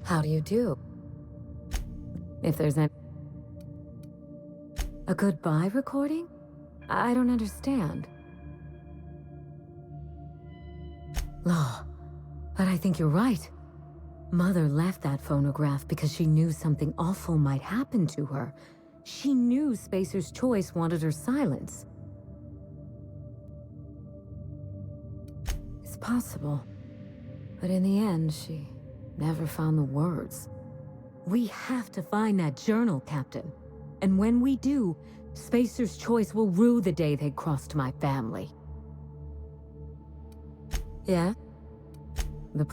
How do you do? If there's a goodbye recording? I don't understand. Law, but I think you're right. Mother left that phonograph because she knew something awful might happen to her. She knew Spacer's Choice wanted her silence. It's possible, but in the end, she never found the words. We have to find that journal, Captain. And when we do, Spacer's Choice will rue the day they crossed my family. Yeah? The...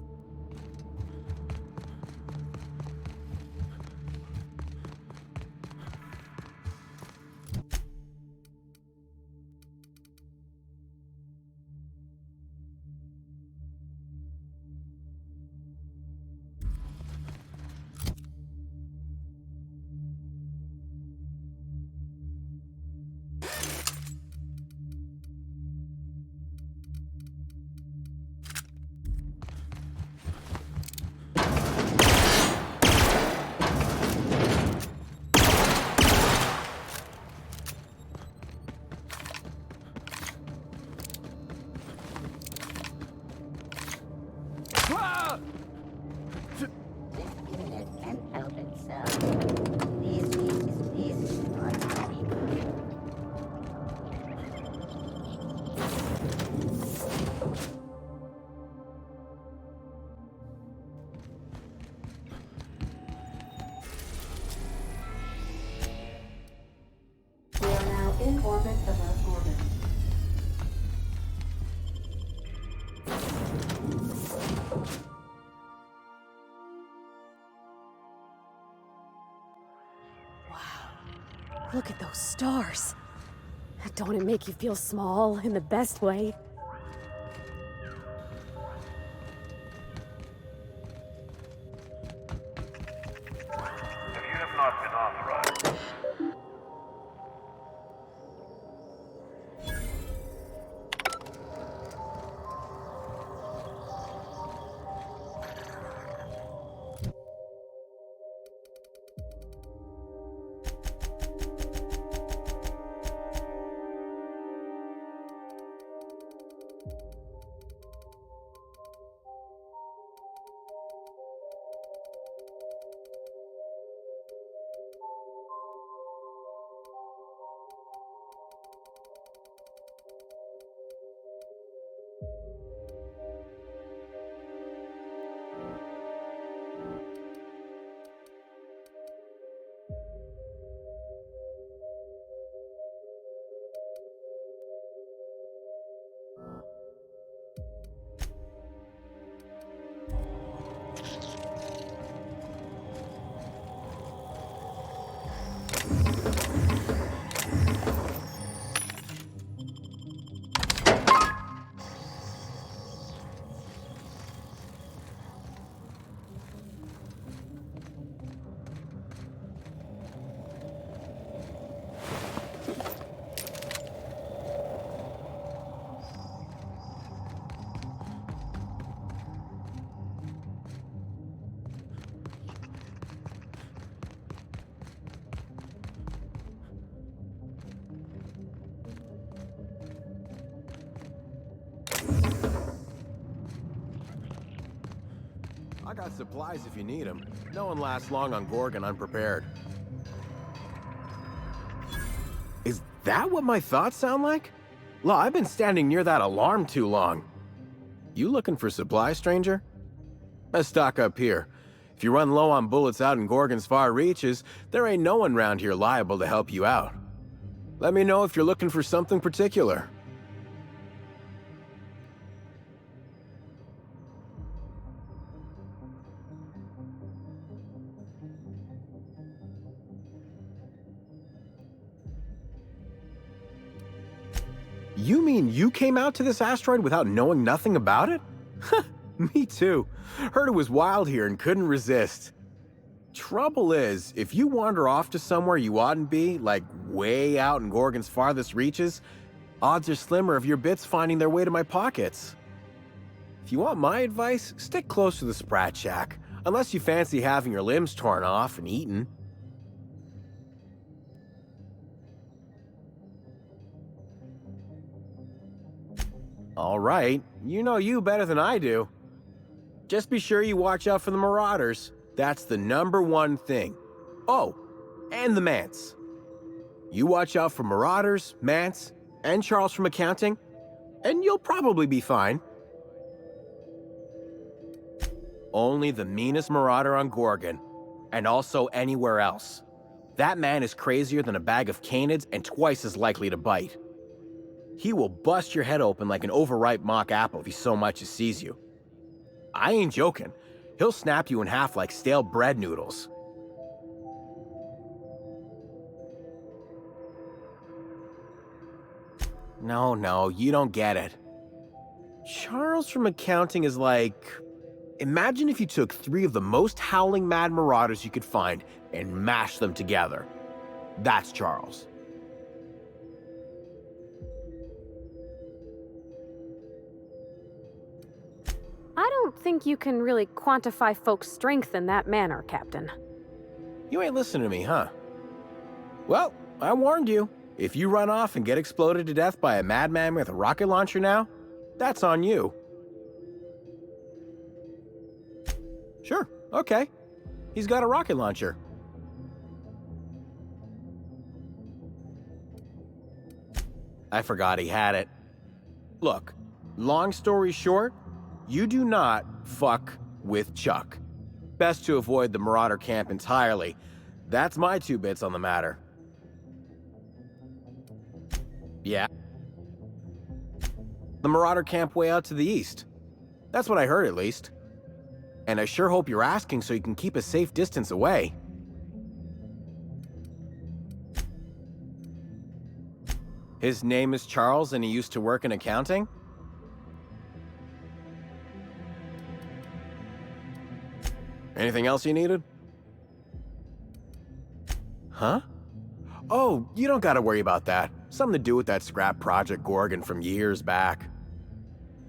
In orbit above Gorgon. Look at those stars. Don't it make you feel small in the best way? If you have not been authorized. I got supplies if you need them. No one lasts long on Gorgon unprepared. Is that what my thoughts sound like? Law, I've been standing near that alarm too long. You looking for supplies, stranger? Let's stock up here. If you run low on bullets out in Gorgon's far reaches, there ain't no one around here liable to help you out. Let me know if you're looking for something particular. You mean you came out to this asteroid without knowing nothing about it? Me too. Heard it was wild here and couldn't resist. Trouble is, if you wander off to somewhere you oughtn't be, like way out in Gorgon's farthest reaches, odds are slimmer of your bits finding their way to my pockets. If you want my advice, stick close to the Sprat Shack, unless you fancy having your limbs torn off and eaten. All right, you know you better than I do. Just be sure you watch out for the Marauders. That's the #1 thing. Oh, and the Mance. You watch out for Marauders, Mance, and Charles from accounting, and you'll probably be fine. Only the meanest Marauder on Gorgon, and also anywhere else. That man is crazier than a bag of canids and twice as likely to bite. He will bust your head open like an overripe mock apple if he so much as sees you. I ain't joking. He'll snap you in half like stale bread noodles. No, you don't get it. Charles from accounting is like... Imagine if you took 3 of the most howling mad Marauders you could find and mashed them together. That's Charles. I don't think you can really quantify folks' strength in that manner, Captain. You ain't listening to me, huh? Well, I warned you. If you run off and get exploded to death by a madman with a rocket launcher now, that's on you. Sure, okay. He's got a rocket launcher. I forgot he had it. Look, long story short, you do not fuck with Chuck. Best to avoid the Marauder camp entirely. That's my 2 bits on the matter. Yeah. The Marauder camp way out to the east. That's what I heard, at least. And I sure hope you're asking so you can keep a safe distance away. His name is Charles and he used to work in accounting? Anything else you needed? Huh? Oh, you don't gotta worry about that. Something to do with that scrap Project Gorgon from years back.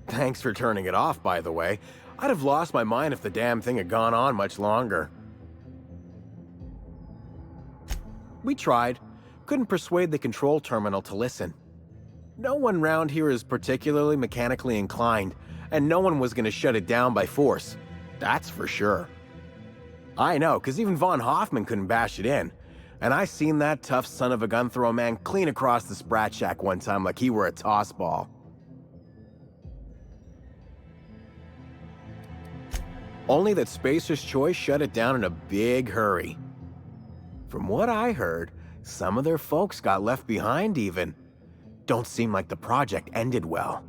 Thanks for turning it off, by the way. I'd have lost my mind if the damn thing had gone on much longer. We tried. Couldn't persuade the control terminal to listen. No one round here is particularly mechanically inclined, and no one was gonna shut it down by force. That's for sure. I know, because even Von Hoffman couldn't bash it in. And I seen that tough son of a gun throw a man clean across the Sprat Shack one time like he were a toss ball. Only that Spacer's Choice shut it down in a big hurry. From what I heard, some of their folks got left behind even. Don't seem like the project ended well.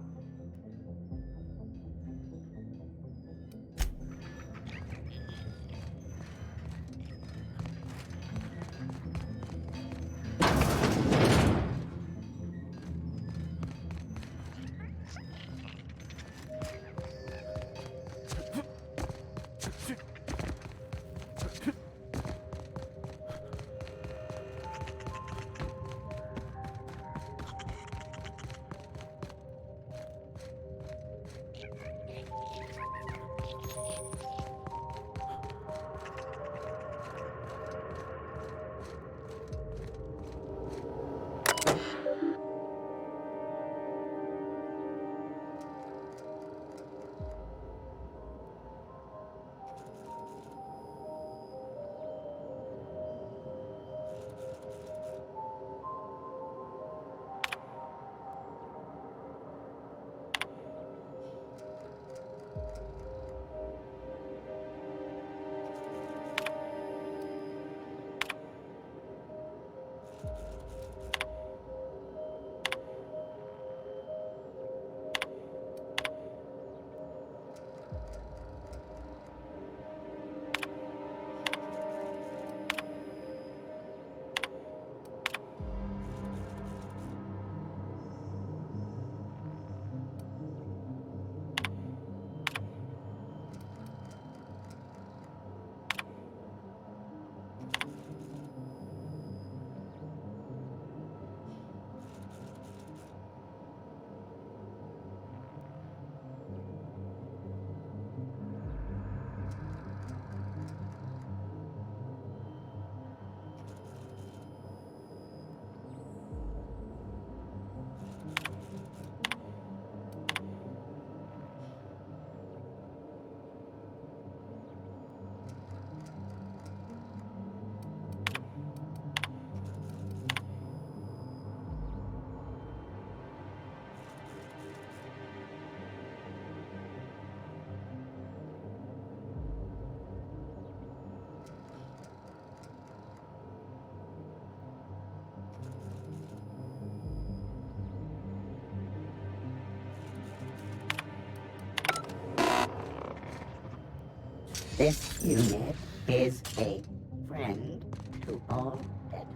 This unit is a friend to all debtors.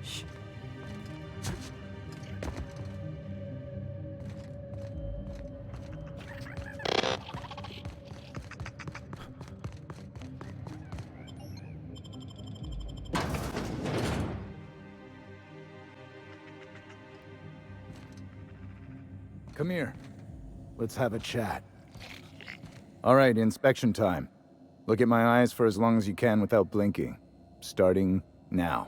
Shh. Come here. Let's have a chat. All right, inspection time. Look at my eyes for as long as you can without blinking. Starting now.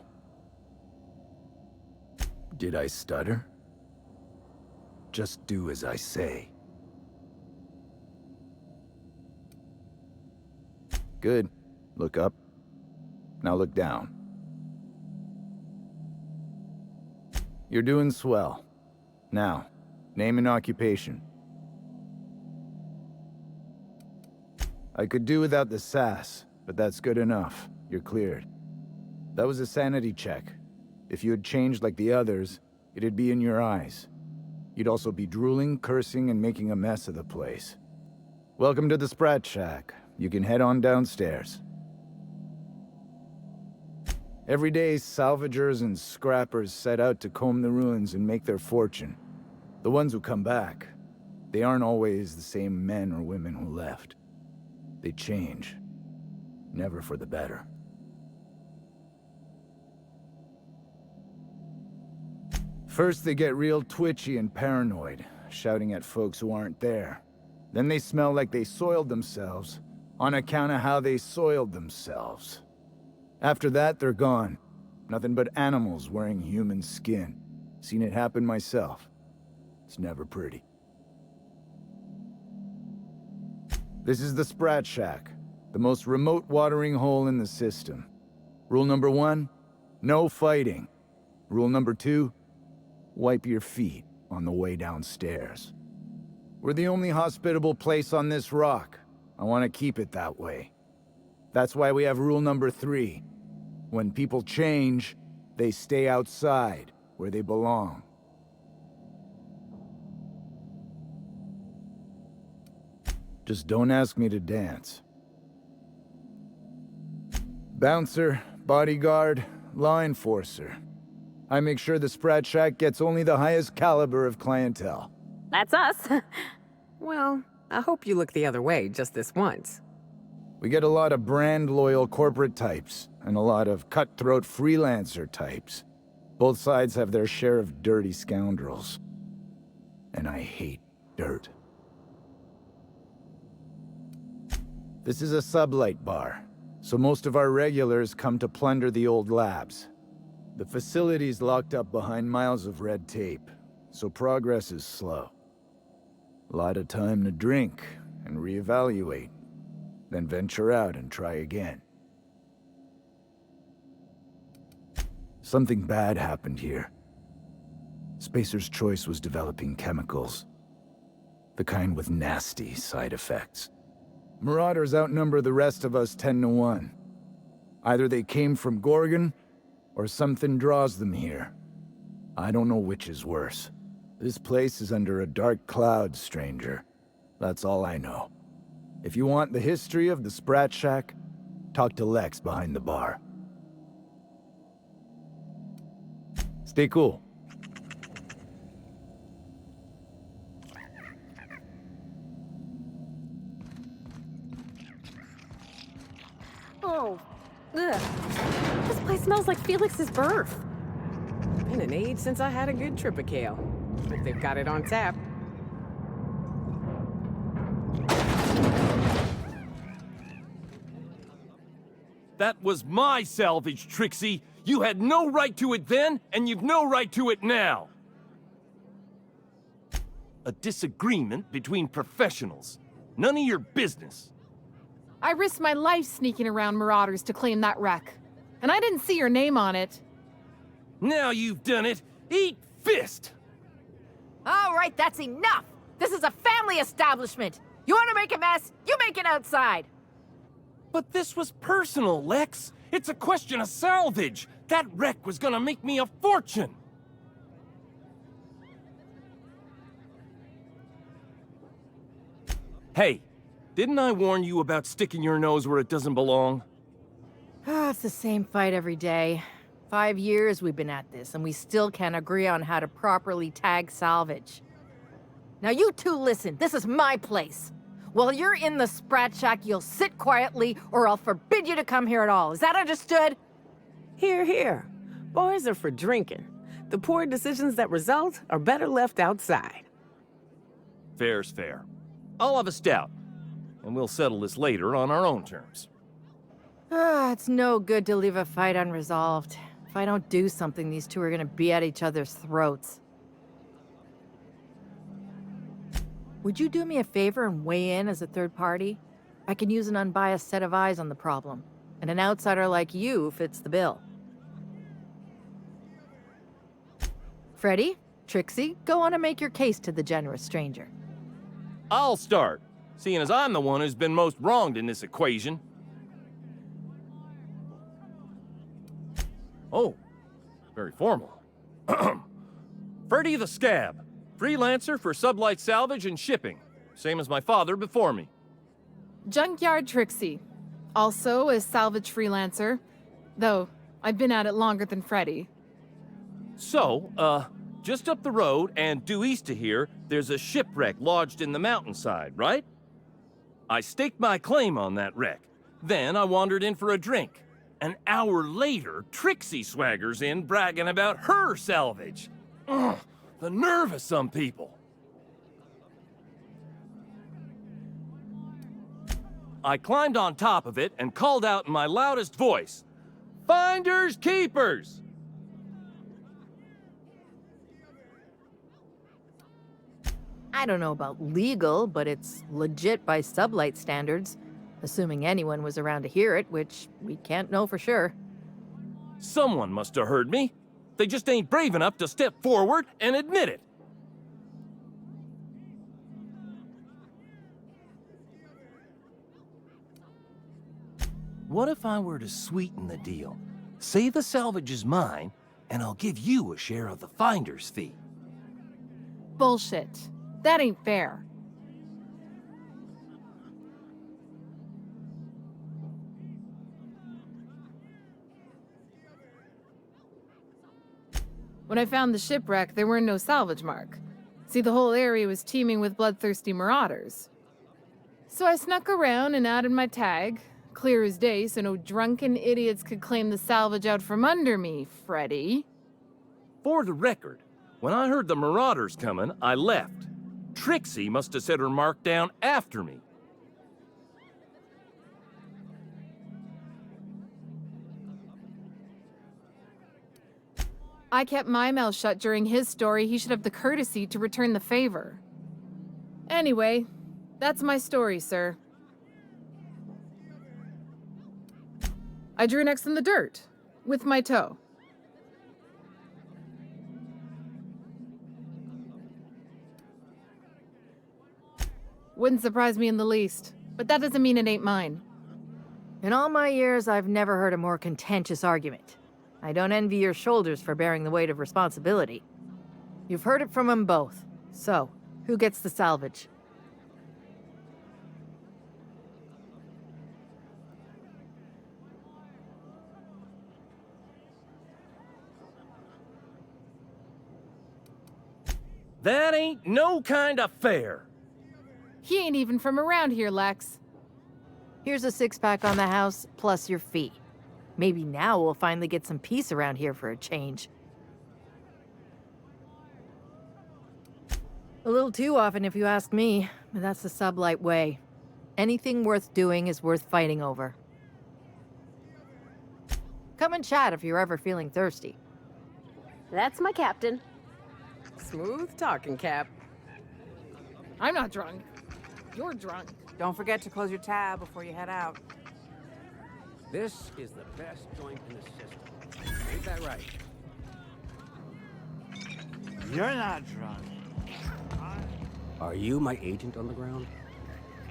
Did I stutter? Just do as I say. Good. Look up. Now look down. You're doing swell. Now, name and occupation. I could do without the sass, but that's good enough. You're cleared. That was a sanity check. If you had changed like the others, it'd be in your eyes. You'd also be drooling, cursing, and making a mess of the place. Welcome to the Sprat Shack. You can head on downstairs. Every day, salvagers and scrappers set out to comb the ruins and make their fortune. The ones who come back, they aren't always the same men or women who left. They change. Never for the better. First, they get real twitchy and paranoid, shouting at folks who aren't there. Then they smell like they soiled themselves, on account of how they soiled themselves. After that, they're gone. Nothing but animals wearing human skin. Seen it happen myself. It's never pretty. This is the Sprat Shack, the most remote watering hole in the system. Rule number 1, no fighting. Rule number 2, wipe your feet on the way downstairs. We're the only hospitable place on this rock. I want to keep it that way. That's why we have rule number 3. When people change, they stay outside, where they belong. Just don't ask me to dance. Bouncer, bodyguard, law enforcer. I make sure the Sprat Shack gets only the highest caliber of clientele. That's us. Well, I hope you look the other way just this once. We get a lot of brand-loyal corporate types, and a lot of cutthroat freelancer types. Both sides have their share of dirty scoundrels. And I hate dirt. This is a sublight bar, so most of our regulars come to plunder the old labs. The facility's locked up behind miles of red tape, so progress is slow. A lot of time to drink and reevaluate, then venture out and try again. Something bad happened here. Spacer's Choice was developing chemicals. The kind with nasty side effects. Marauders outnumber the rest of us 10-1. Either they came from Gorgon, or something draws them here. I don't know which is worse. This place is under a dark cloud, stranger. That's all I know. If you want the history of the Sprat Shack, talk to Lex behind the bar. Stay cool. Oh, ugh. This place smells like Felix's birth. Been an age since I had a good trip of kale. Hope they've got it on tap. That was my salvage, Trixie. You had no right to it then, and you've no right to it now. A disagreement between professionals. None of your business. I risked my life sneaking around Marauders to claim that wreck. And I didn't see your name on it. Now you've done it. Eat fist! All right, that's enough! This is a family establishment! You want to make a mess? You make it outside! But this was personal, Lex. It's a question of salvage. That wreck was gonna make me a fortune. Hey, didn't I warn you about sticking your nose where it doesn't belong? It's the same fight every day. 5 years we've been at this, and we still can't agree on how to properly tag salvage. Now you two listen, this is my place. While you're in the Sprat Shack, you'll sit quietly, or I'll forbid you to come here at all. Is that understood? Here, here. Boys are for drinking. The poor decisions that result are better left outside. Fair's fair. I'll have a stout, and we'll settle this later on our own terms. It's no good to leave a fight unresolved. If I don't do something, these two are gonna be at each other's throats. Would you do me a favor and weigh in as a third party? I can use an unbiased set of eyes on the problem, and an outsider like you fits the bill. Freddy, Trixie, go on and make your case to the generous stranger. I'll start, seeing as I'm the one who's been most wronged in this equation. Oh, very formal. Freddy the Scab, freelancer for sublight salvage and shipping, same as my father before me. Junkyard Trixie, also a salvage freelancer, though I've been at it longer than Freddy. So, just up the road and due east of here, there's a shipwreck lodged in the mountainside, right? I staked my claim on that wreck. Then I wandered in for a drink. An hour later, Trixie swaggers in bragging about her salvage. Ugh, the nerve of some people. I climbed on top of it and called out in my loudest voice, "Finders keepers!" I don't know about legal, but it's legit by sublight standards. Assuming anyone was around to hear it, which we can't know for sure. Someone must have heard me. They just ain't brave enough to step forward and admit it. What if I were to sweeten the deal? Say the salvage is mine, and I'll give you a share of the finder's fee. Bullshit. That ain't fair. When I found the shipwreck, there were no salvage mark. See, the whole area was teeming with bloodthirsty marauders. So I snuck around and added my tag, clear as day so no drunken idiots could claim the salvage out from under me, Freddy. For the record, when I heard the marauders coming, I left. Trixie must have set her mark down after me. I kept my mouth shut during his story. He should have the courtesy to return the favor. Anyway, that's my story, sir. I drew next in the dirt, with my toe. Wouldn't surprise me in the least, but that doesn't mean it ain't mine. In all my years, I've never heard a more contentious argument. I don't envy your shoulders for bearing the weight of responsibility. You've heard it from them both. So, who gets the salvage? That ain't no kind of fair. He ain't even from around here, Lex. Here's a six-pack on the house, plus your fee. Maybe now we'll finally get some peace around here for a change. A little too often, if you ask me, but that's the sublight way. Anything worth doing is worth fighting over. Come and chat if you're ever feeling thirsty. That's my captain. Smooth talking, Cap. I'm not drunk. You're drunk. Don't forget to close your tab before you head out. This is the best joint in the system. Ain't that right? You're not drunk. Are you my agent on the ground?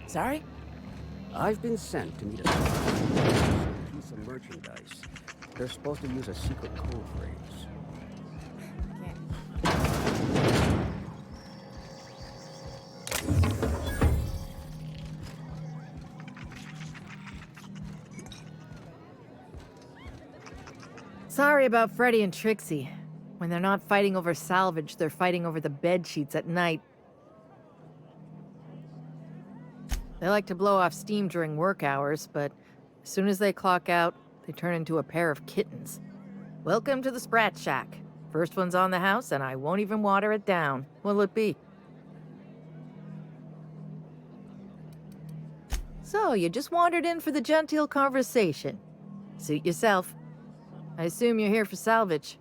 Sorry? I've been sent to meet a piece of merchandise. They're supposed to use a secret code phrase. Sorry about Freddy and Trixie. When they're not fighting over salvage, they're fighting over the bed sheets at night. They like to blow off steam during work hours, but as soon as they clock out, they turn into a pair of kittens. Welcome to the Sprat Shack. First one's on the house, and I won't even water it down. What'll it be? So, you just wandered in for the genteel conversation. Suit yourself. I assume you're here for salvage.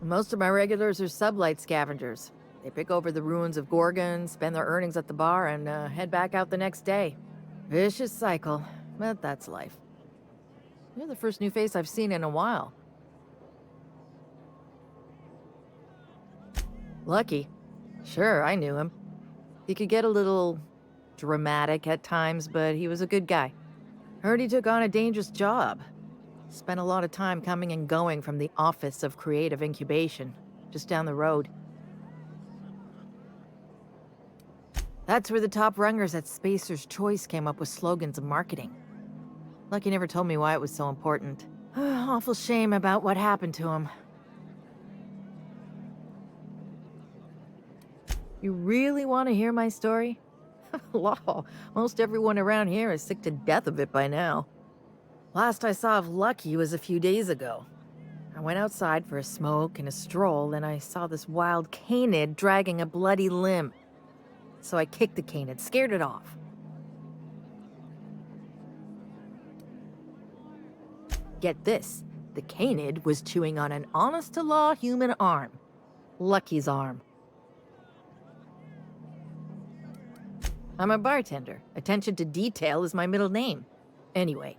Most of my regulars are sublight scavengers. They pick over the ruins of Gorgon, spend their earnings at the bar, and head back out the next day. Vicious cycle, but that's life. You're the first new face I've seen in a while. Lucky. Sure, I knew him. He could get a little dramatic at times, but he was a good guy. Heard he took on a dangerous job. Spent a lot of time coming and going from the Office of Creative Incubation, just down the road. That's where the top rungers at Spacer's Choice came up with slogans and marketing. Lucky never told me why it was so important. Awful shame about what happened to him. You really want to hear my story? Law, most everyone around here is sick to death of it by now. Last I saw of Lucky was a few days ago. I went outside for a smoke and a stroll, and I saw this wild canid dragging a bloody limb. So I kicked the canid, scared it off. Get this, the canid was chewing on an honest-to-law human arm. Lucky's arm. I'm a bartender. Attention to detail is my middle name. Anyway,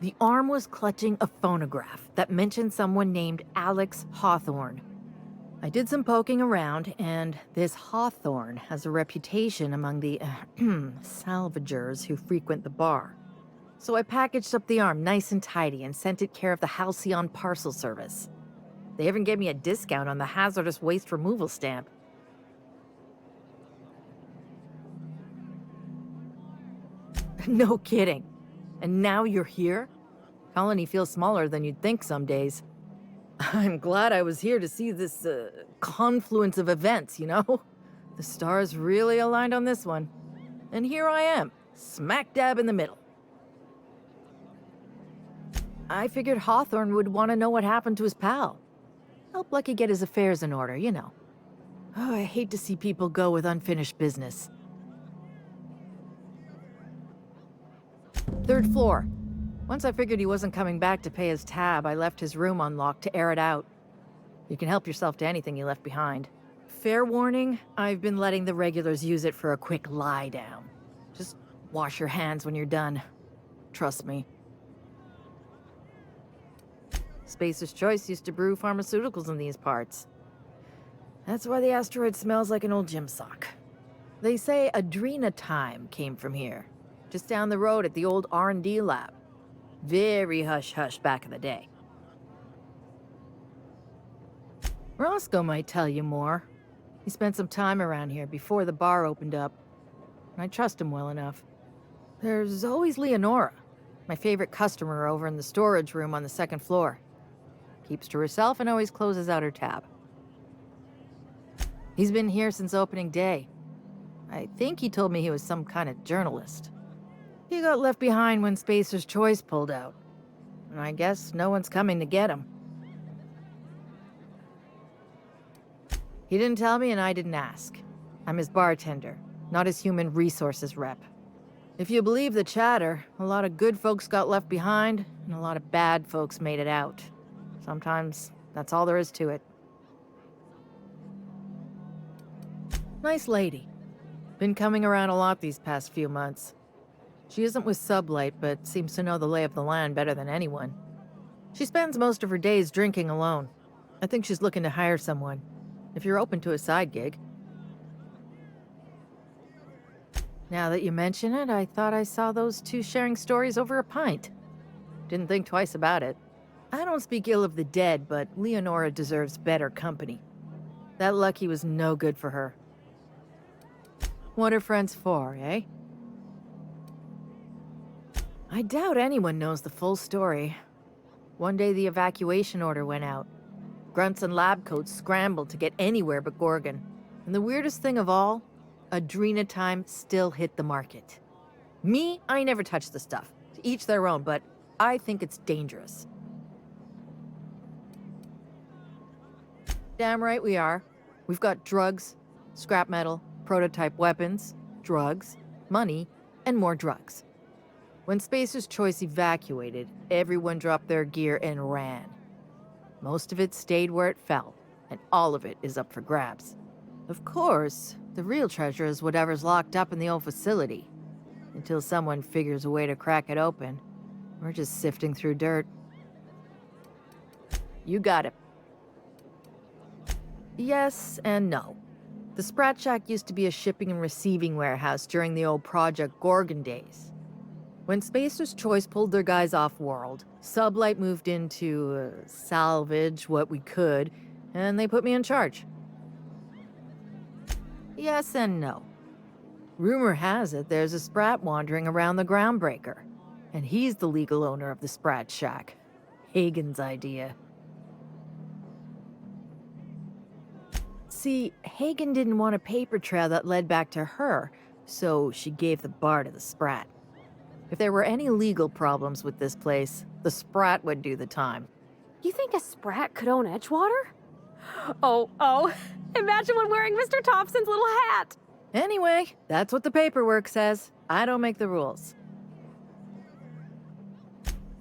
the arm was clutching a phonograph that mentioned someone named Alex Hawthorne. I did some poking around, and this Hawthorne has a reputation among the salvagers who frequent the bar. So I packaged up the arm nice and tidy and sent it care of the Halcyon Parcel Service. They even gave me a discount on the hazardous waste removal stamp. No kidding. And now you're here? Colony feels smaller than you'd think some days. I'm glad I was here to see this confluence of events, you know? The stars really aligned on this one. And here I am, smack dab in the middle. I figured Hawthorne would want to know what happened to his pal. Help Lucky get his affairs in order, you know. Oh, I hate to see people go with unfinished business. 3rd floor. Once I figured he wasn't coming back to pay his tab, I left his room unlocked to air it out. You can help yourself to anything you left behind. Fair warning, I've been letting the regulars use it for a quick lie down. Just wash your hands when you're done. Trust me. Spacer's Choice used to brew pharmaceuticals in these parts. That's why the asteroid smells like an old gym sock. They say Adrenatime came from here, just down the road at the old R&D lab. Very hush-hush back in the day. Roscoe might tell you more. He spent some time around here before the bar opened up. I trust him well enough. There's always Leonora, my favorite customer over in the storage room on the 2nd floor. Keeps to herself and always closes out her tab. He's been here since opening day. I think he told me he was some kind of journalist. He got left behind when Spacer's Choice pulled out. And I guess no one's coming to get him. He didn't tell me and I didn't ask. I'm his bartender, not his human resources rep. If you believe the chatter, a lot of good folks got left behind, and a lot of bad folks made it out. Sometimes that's all there is to it. Nice lady. Been coming around a lot these past few months. She isn't with Sublight, but seems to know the lay of the land better than anyone. She spends most of her days drinking alone. I think she's looking to hire someone, if you're open to a side gig. Now that you mention it, I thought I saw those two sharing stories over a pint. Didn't think twice about it. I don't speak ill of the dead, but Leonora deserves better company. That Lucky was no good for her. What are friends for, eh? I doubt anyone knows the full story. One day the evacuation order went out. Grunts and lab coats scrambled to get anywhere but Gorgon. And the weirdest thing of all, Adrenatime still hit the market. Me, I never touched the stuff. To each their own, but I think it's dangerous. Damn right we are. We've got drugs, scrap metal, prototype weapons, drugs, money, and more drugs. When Spacer's Choice evacuated, everyone dropped their gear and ran. Most of it stayed where it fell, and all of it is up for grabs. Of course, the real treasure is whatever's locked up in the old facility. Until someone figures a way to crack it open, we're just sifting through dirt. You got it. Yes and no. The Sprat Shack used to be a shipping and receiving warehouse during the old Project Gorgon days. When Spacer's Choice pulled their guys off-world, Sublight moved in to salvage what we could, and they put me in charge. Yes and no. Rumor has it there's a Sprat wandering around the Groundbreaker, and he's the legal owner of the Sprat Shack. Hagen's idea. See, Hagen didn't want a paper trail that led back to her, so she gave the bar to the Sprat. If there were any legal problems with this place, the Sprat would do the time. You think a Sprat could own Edgewater? Oh, imagine one wearing Mr. Thompson's little hat! Anyway, that's what the paperwork says. I don't make the rules.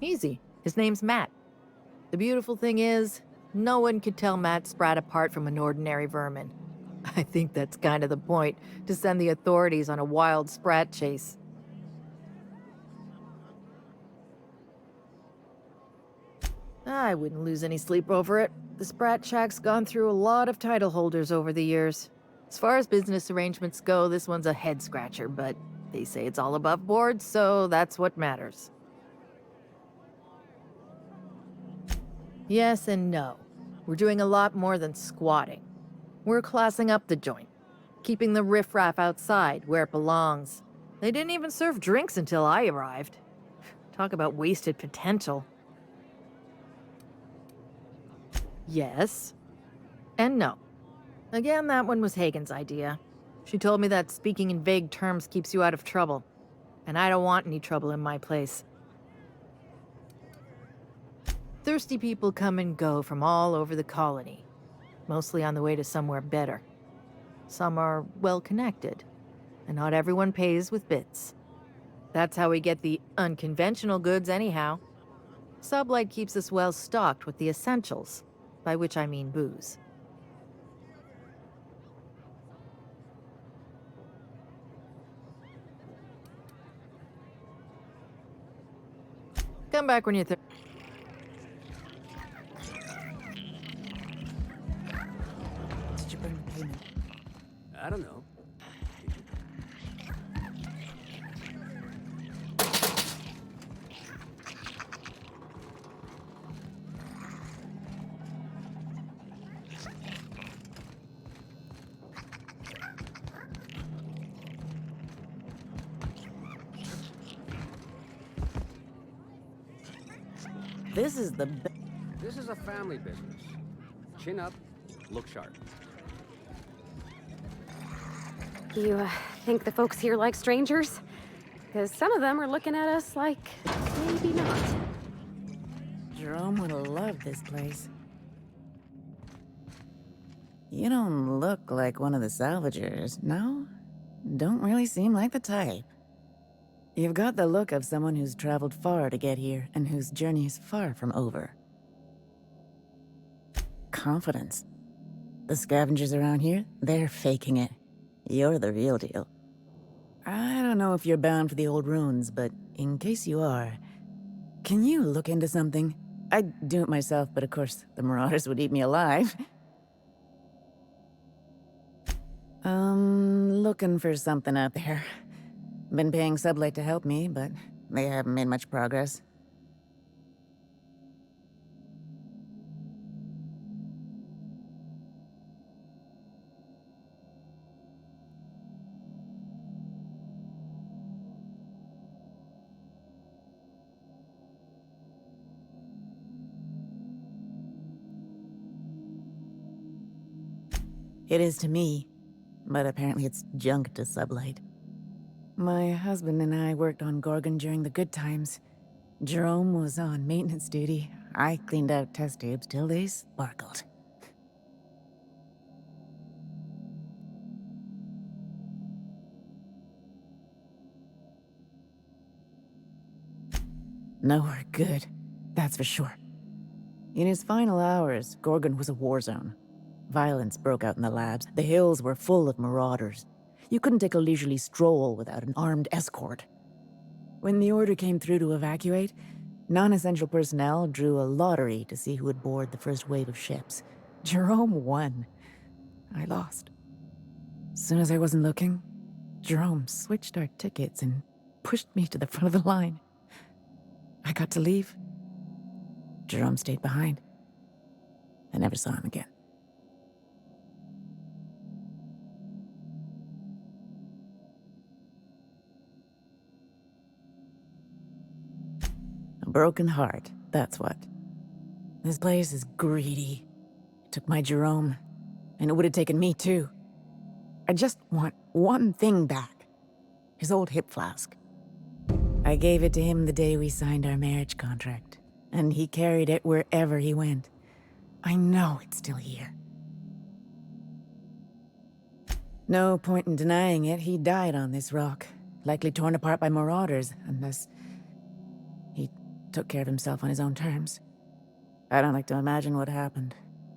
Easy. His name's Matt. The beautiful thing is, no one could tell Matt Sprat apart from an ordinary vermin. I think that's kind of the point, to send the authorities on a wild Sprat chase. I wouldn't lose any sleep over it. The Sprat Shack's gone through a lot of title holders over the years. As far as business arrangements go, this one's a head-scratcher, but they say it's all above board, so that's what matters. Yes and no. We're doing a lot more than squatting. We're classing up the joint, keeping the riffraff outside where it belongs. They didn't even serve drinks until I arrived. Talk about wasted potential. Yes. And no. Again, that one was Hagen's idea. She told me that speaking in vague terms keeps you out of trouble. And I don't want any trouble in my place. Thirsty people come and go from all over the colony. Mostly on the way to somewhere better. Some are well-connected. And not everyone pays with bits. That's how we get the unconventional goods anyhow. Sublight keeps us well-stocked with the essentials. By which I mean booze. Come back when you're Did you bring the payment? I don't know. This is the This is a family business. Chin up, look sharp. You think the folks here like strangers? Because some of them are looking at us like maybe not. Jerome would have loved this place. You don't look like one of the salvagers, no? Don't really seem like the type. You've got the look of someone who's traveled far to get here and whose journey is far from over. Confidence. The scavengers around here, they're faking it. You're the real deal. I don't know if you're bound for the old ruins, but in case you are, can you look into something? I'd do it myself, but of course, the Marauders would eat me alive. Looking for something out there. Been paying Sublight to help me, but they haven't made much progress. It is to me, but apparently it's junk to Sublight. My husband and I worked on Gorgon during the good times. Jerome was on maintenance duty. I cleaned out test tubes till they sparkled. Nowhere good, that's for sure. In his final hours, Gorgon was a war zone. Violence broke out in the labs. The hills were full of marauders. You couldn't take a leisurely stroll without an armed escort. When the order came through to evacuate, non-essential personnel drew a lottery to see who would board the first wave of ships. Jerome won. I lost. As soon as I wasn't looking, Jerome switched our tickets and pushed me to the front of the line. I got to leave. Jerome stayed behind. I never saw him again. broken heart, that's what. This place is greedy. It took my Jerome, and it would have taken me too. I just want one thing back. His old hip flask. I gave it to him the day we signed our marriage contract, and he carried it wherever he went. I know it's still here. No point in denying it, he died on this rock, likely torn apart by marauders, unless he took care of himself on his own terms. I don't like to imagine what happened,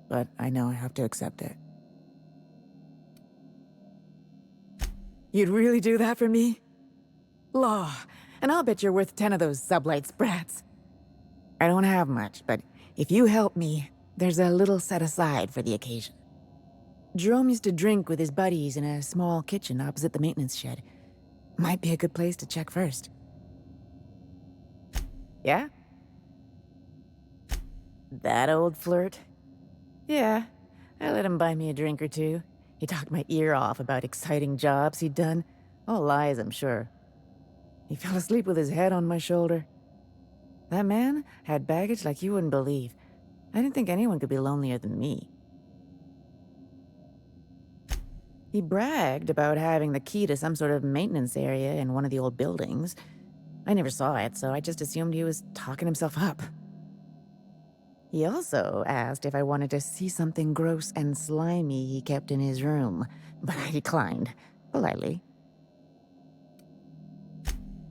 but I know I have to accept it. You'd really do that for me? Law, and I'll bet you're worth 10 of those sublight sprats. I don't have much, but if you help me, there's a little set aside for the occasion. Jerome used to drink with his buddies in a small kitchen opposite the maintenance shed. Might be a good place to check first. Yeah? That old flirt? Yeah, I let him buy me a drink or two. He talked my ear off about exciting jobs he'd done. All lies, I'm sure. He fell asleep with his head on my shoulder. That man had baggage like you wouldn't believe. I didn't think anyone could be lonelier than me. He bragged about having the key to some sort of maintenance area in one of the old buildings. I never saw it, so I just assumed he was talking himself up. He also asked if I wanted to see something gross and slimy he kept in his room, but I declined, politely.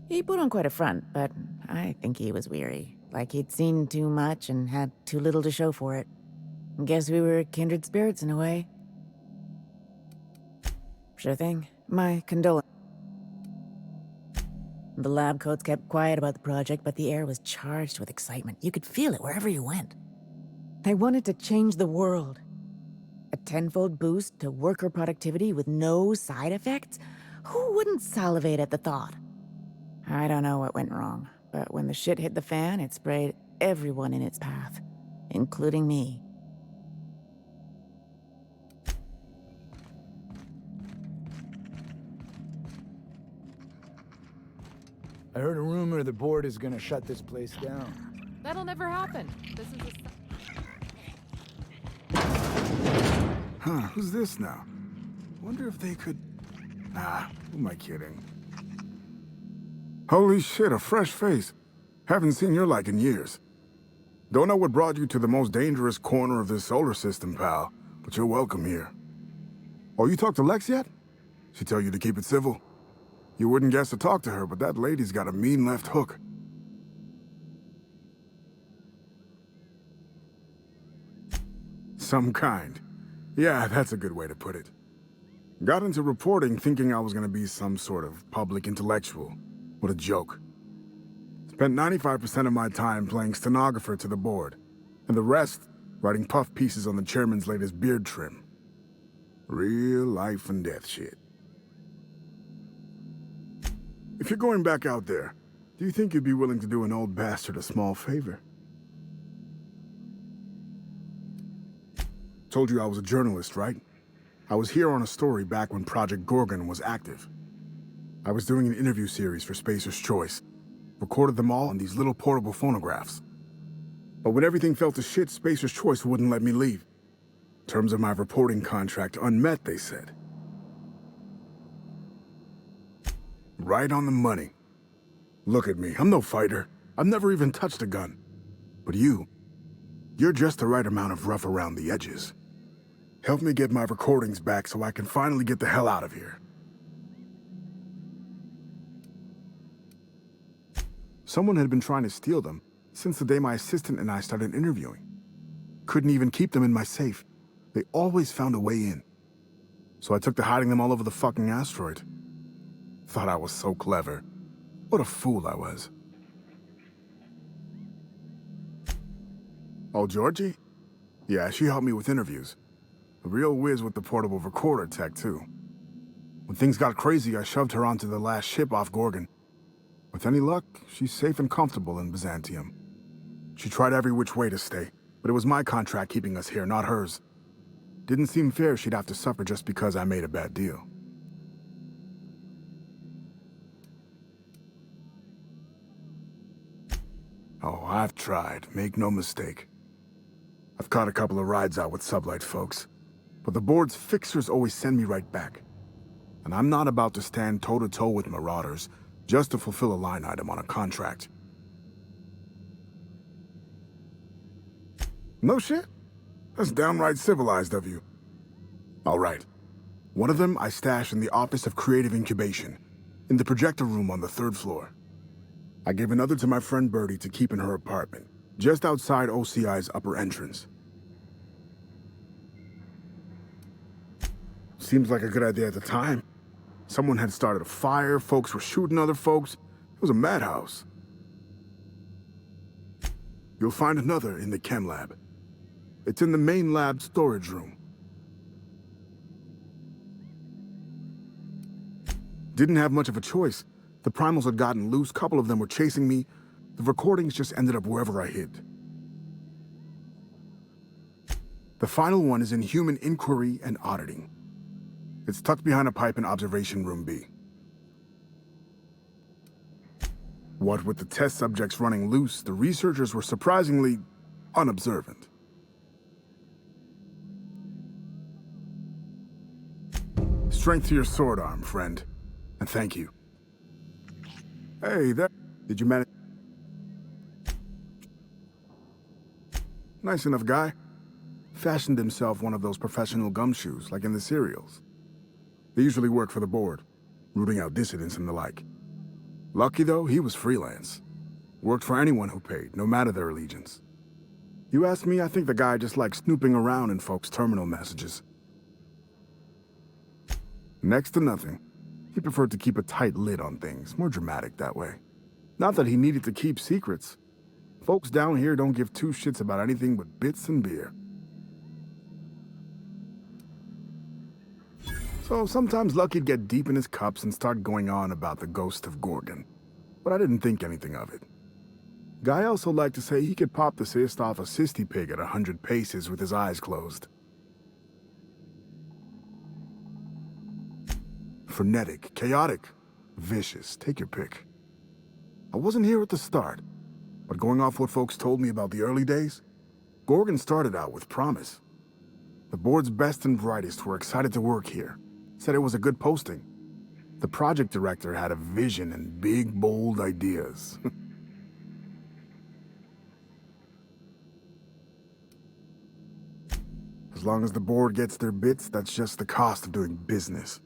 He put on quite a front, but I think he was weary, like he'd seen too much and had too little to show for it. Guess we were kindred spirits in a way. Sure thing. My condolences. The lab coats kept quiet about the project, but the air was charged with excitement. You could feel it wherever you went. They wanted to change the world. A tenfold boost to worker productivity with no side effects? Who wouldn't salivate at the thought? I don't know what went wrong, but when the shit hit the fan, it sprayed everyone in its path, including me. I heard a rumor the board is gonna shut this place down. That'll never happen. This is a... Huh, who's this now? Wonder if they could... Nah, who am I kidding? Holy shit, a fresh face. Haven't seen your like in years. Don't know what brought you to the most dangerous corner of this solar system, pal, but you're welcome here. Oh, you talked to Lex yet? She tell you to keep it civil? You wouldn't guess to talk to her, but that lady's got a mean left hook. Some kind. Yeah, that's a good way to put it. Got into reporting thinking I was gonna be some sort of public intellectual. What a joke. Spent 95% of my time playing stenographer to the board, and the rest writing puff pieces on the chairman's latest beard trim. Real life and death shit. If you're going back out there, do you think you'd be willing to do an old bastard a small favor? Told you I was a journalist, right? I was here on a story back when Project Gorgon was active. I was doing an interview series for Spacer's Choice. Recorded them all on these little portable phonographs. But when everything fell to shit, Spacer's Choice wouldn't let me leave. Terms of my reporting contract unmet, they said. Right on the money. Look at me, I'm no fighter. I've never even touched a gun. But you're just the right amount of rough around the edges. Help me get my recordings back so I can finally get the hell out of here. Someone had been trying to steal them since the day my assistant and I started interviewing. Couldn't even keep them in my safe. They always found a way in. So I took to hiding them all over the fucking asteroid. Thought I was so clever. What a fool I was. Oh, Georgie? Yeah, she helped me with interviews. A real whiz with the portable recorder tech, too. When things got crazy, I shoved her onto the last ship off Gorgon. With any luck, she's safe and comfortable in Byzantium. She tried every which way to stay, but it was my contract keeping us here, not hers. Didn't seem fair she'd have to suffer just because I made a bad deal. Oh, I've tried, make no mistake. I've caught a couple of rides out with Sublight folks, but the board's fixers always send me right back. And I'm not about to stand toe-to-toe with Marauders just to fulfill a line item on a contract. No shit? That's downright civilized of you. All right. One of them I stash in the Office of Creative Incubation, in the projector room on the 3rd floor. I gave another to my friend Birdie to keep in her apartment, just outside OCI's upper entrance. Seems like a good idea at the time. Someone had started a fire, folks were shooting other folks. It was a madhouse. You'll find another in the chem lab. It's in the main lab storage room. Didn't have much of a choice. The primals had gotten loose, couple of them were chasing me. The recordings just ended up wherever I hid. The final one is in human inquiry and auditing. It's tucked behind a pipe in Observation Room B. What with the test subjects running loose, the researchers were surprisingly unobservant. Strength to your sword arm, friend. And thank you. Hey, there. Did you manage? Nice enough guy. Fashioned himself one of those professional gumshoes, like in the serials. They usually work for the board, rooting out dissidents and the like. Lucky though, he was freelance. Worked for anyone who paid, no matter their allegiance. You ask me, I think the guy just liked snooping around in folks' terminal messages. Next to nothing. He preferred to keep a tight lid on things, more dramatic that way. Not that he needed to keep secrets. Folks down here don't give two shits about anything but bits and beer. So sometimes Lucky'd get deep in his cups and start going on about the ghost of Gorgon. But I didn't think anything of it. Guy also liked to say he could pop the cyst off a cysty pig at 100 paces with his eyes closed. Frenetic, chaotic, vicious, take your pick. I wasn't here at the start, but going off what folks told me about the early days, Gorgon started out with promise. The board's best and brightest were excited to work here, said it was a good posting. The project director had a vision and big, bold ideas. As long as the board gets their bits, that's just the cost of doing business.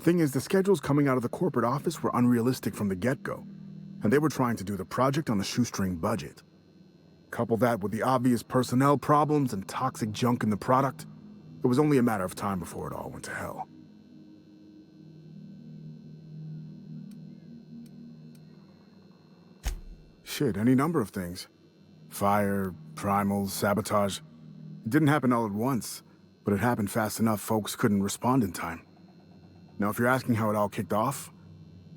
Thing is, the schedules coming out of the corporate office were unrealistic from the get-go, and they were trying to do the project on a shoestring budget. Couple that with the obvious personnel problems and toxic junk in the product, it was only a matter of time before it all went to hell. Shit, any number of things. Fire, primals, sabotage. It didn't happen all at once, but it happened fast enough folks couldn't respond in time. Now, if you're asking how it all kicked off,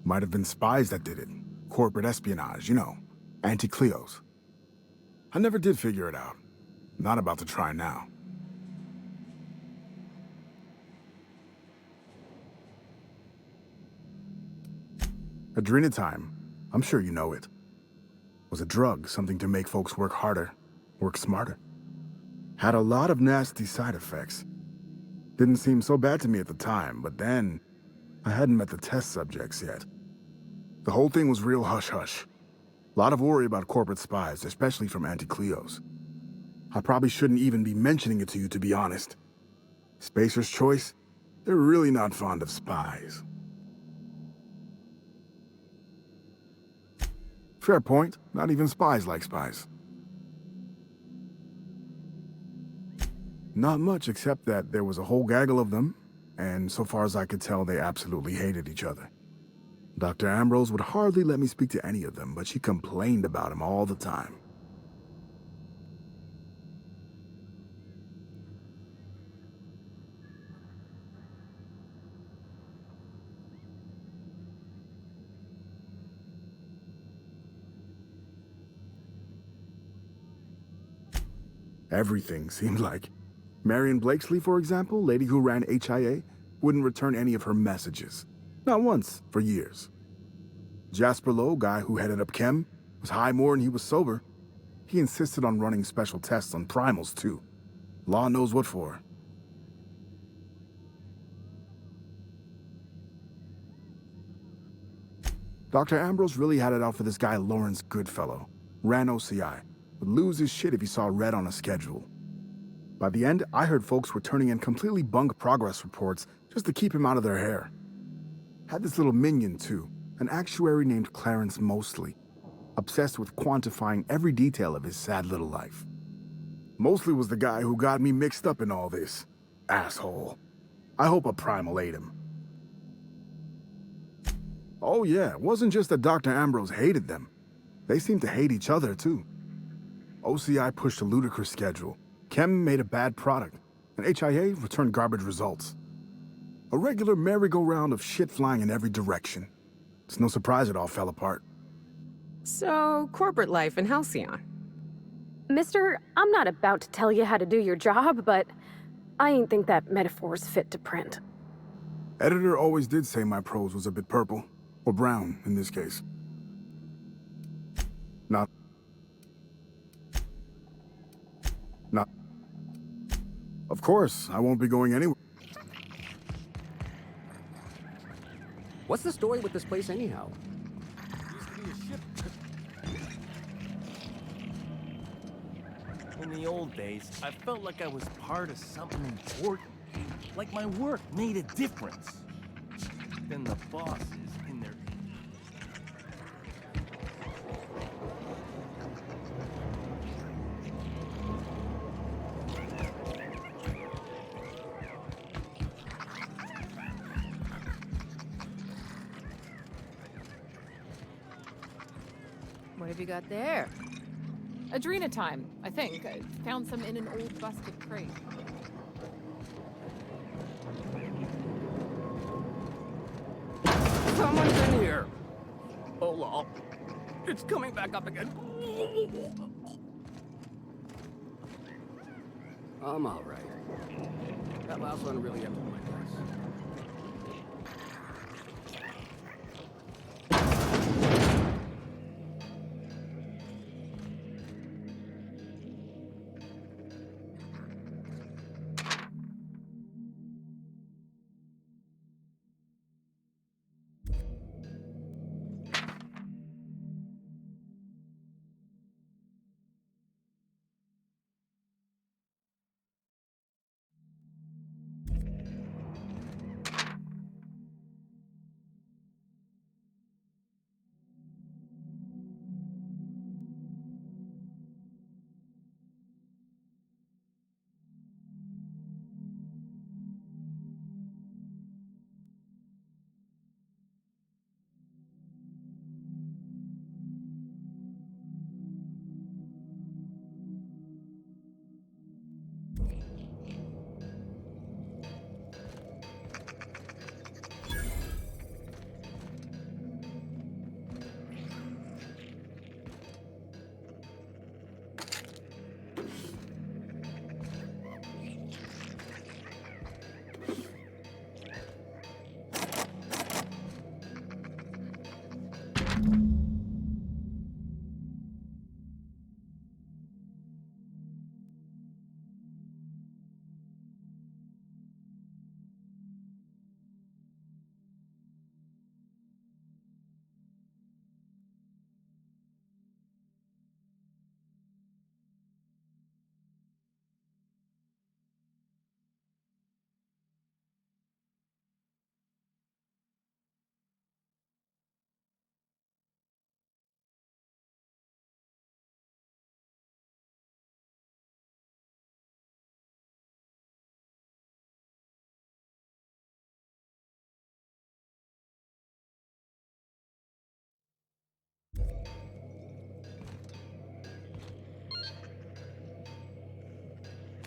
might have been spies that did it. Corporate espionage, you know, anti-Cleos. I never did figure it out. Not about to try now. Adrenatime, I'm sure you know it, was a drug, something to make folks work harder, work smarter. Had a lot of nasty side effects. Didn't seem so bad to me at the time, but then I hadn't met the test subjects yet. The whole thing was real hush-hush. A lot of worry about corporate spies, especially from anti-Cleos. I probably shouldn't even be mentioning it to you, to be honest. Spacer's Choice, they're really not fond of spies. Fair point. Not even spies like spies. Not much, except that there was a whole gaggle of them, and so far as I could tell, they absolutely hated each other. Dr. Ambrose would hardly let me speak to any of them, but she complained about him all the time. Everything seemed like. Marion Blakesley, for example, lady who ran HIA, wouldn't return any of her messages. Not once, for years. Jasper Lowe, guy who headed up Chem, was high more than he was sober. He insisted on running special tests on primals, too. Law knows what for. Dr. Ambrose really had it out for this guy Lawrence Goodfellow. Ran OCI. Would lose his shit if he saw red on a schedule. By the end, I heard folks were turning in completely bunk progress reports just to keep him out of their hair. Had this little minion, too. An actuary named Clarence Mosley. Obsessed with quantifying every detail of his sad little life. Mosley was the guy who got me mixed up in all this. Asshole. I hope a primal ate him. Oh yeah, it wasn't just that Dr. Ambrose hated them. They seemed to hate each other, too. OCI pushed a ludicrous schedule. Chem made a bad product, and HIA returned garbage results. A regular merry-go-round of shit flying in every direction. It's no surprise it all fell apart. So, corporate life in Halcyon. Mister, I'm not about to tell you how to do your job, but I ain't think that metaphor's fit to print. Editor always did say my prose was a bit purple. Or brown, in this case. Not. Of course, I won't be going anywhere. What's the story with this place anyhow? In the old days, I felt like I was part of something important. Like my work made a difference. Then the bosses in their... What have you got there? Adrenatime, I think. I found some in an old busted crate. Someone's in here! Oh, lol. It's coming back up again. I'm alright. That last one really emptied my place.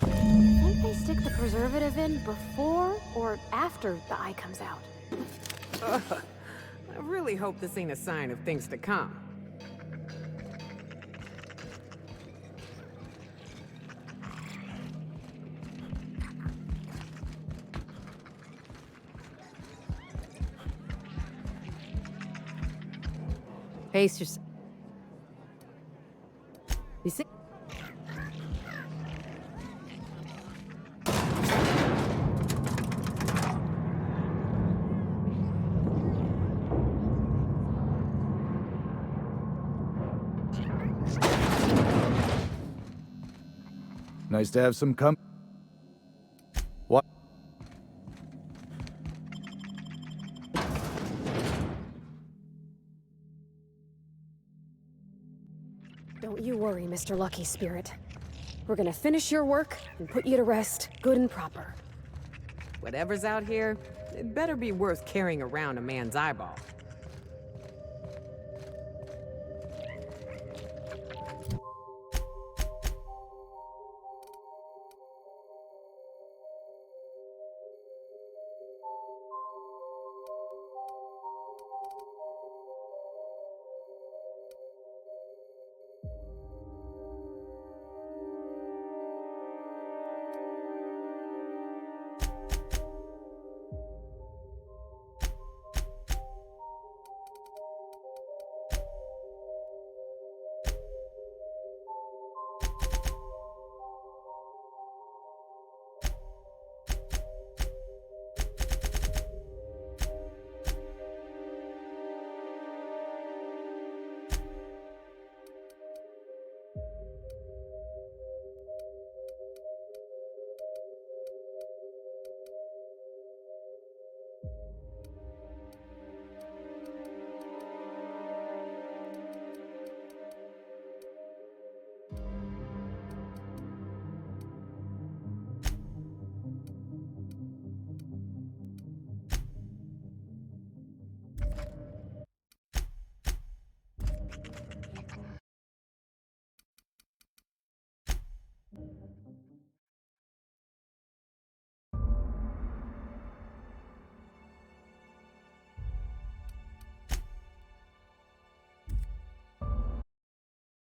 Think they stick the preservative in before or after the eye comes out? I really hope this ain't a sign of things to come. Pace yourself. You see? Nice to have some What? Don't you worry, Mr. Lucky Spirit. We're gonna finish your work and put you to rest, good and proper. Whatever's out here, it better be worth carrying around a man's eyeball.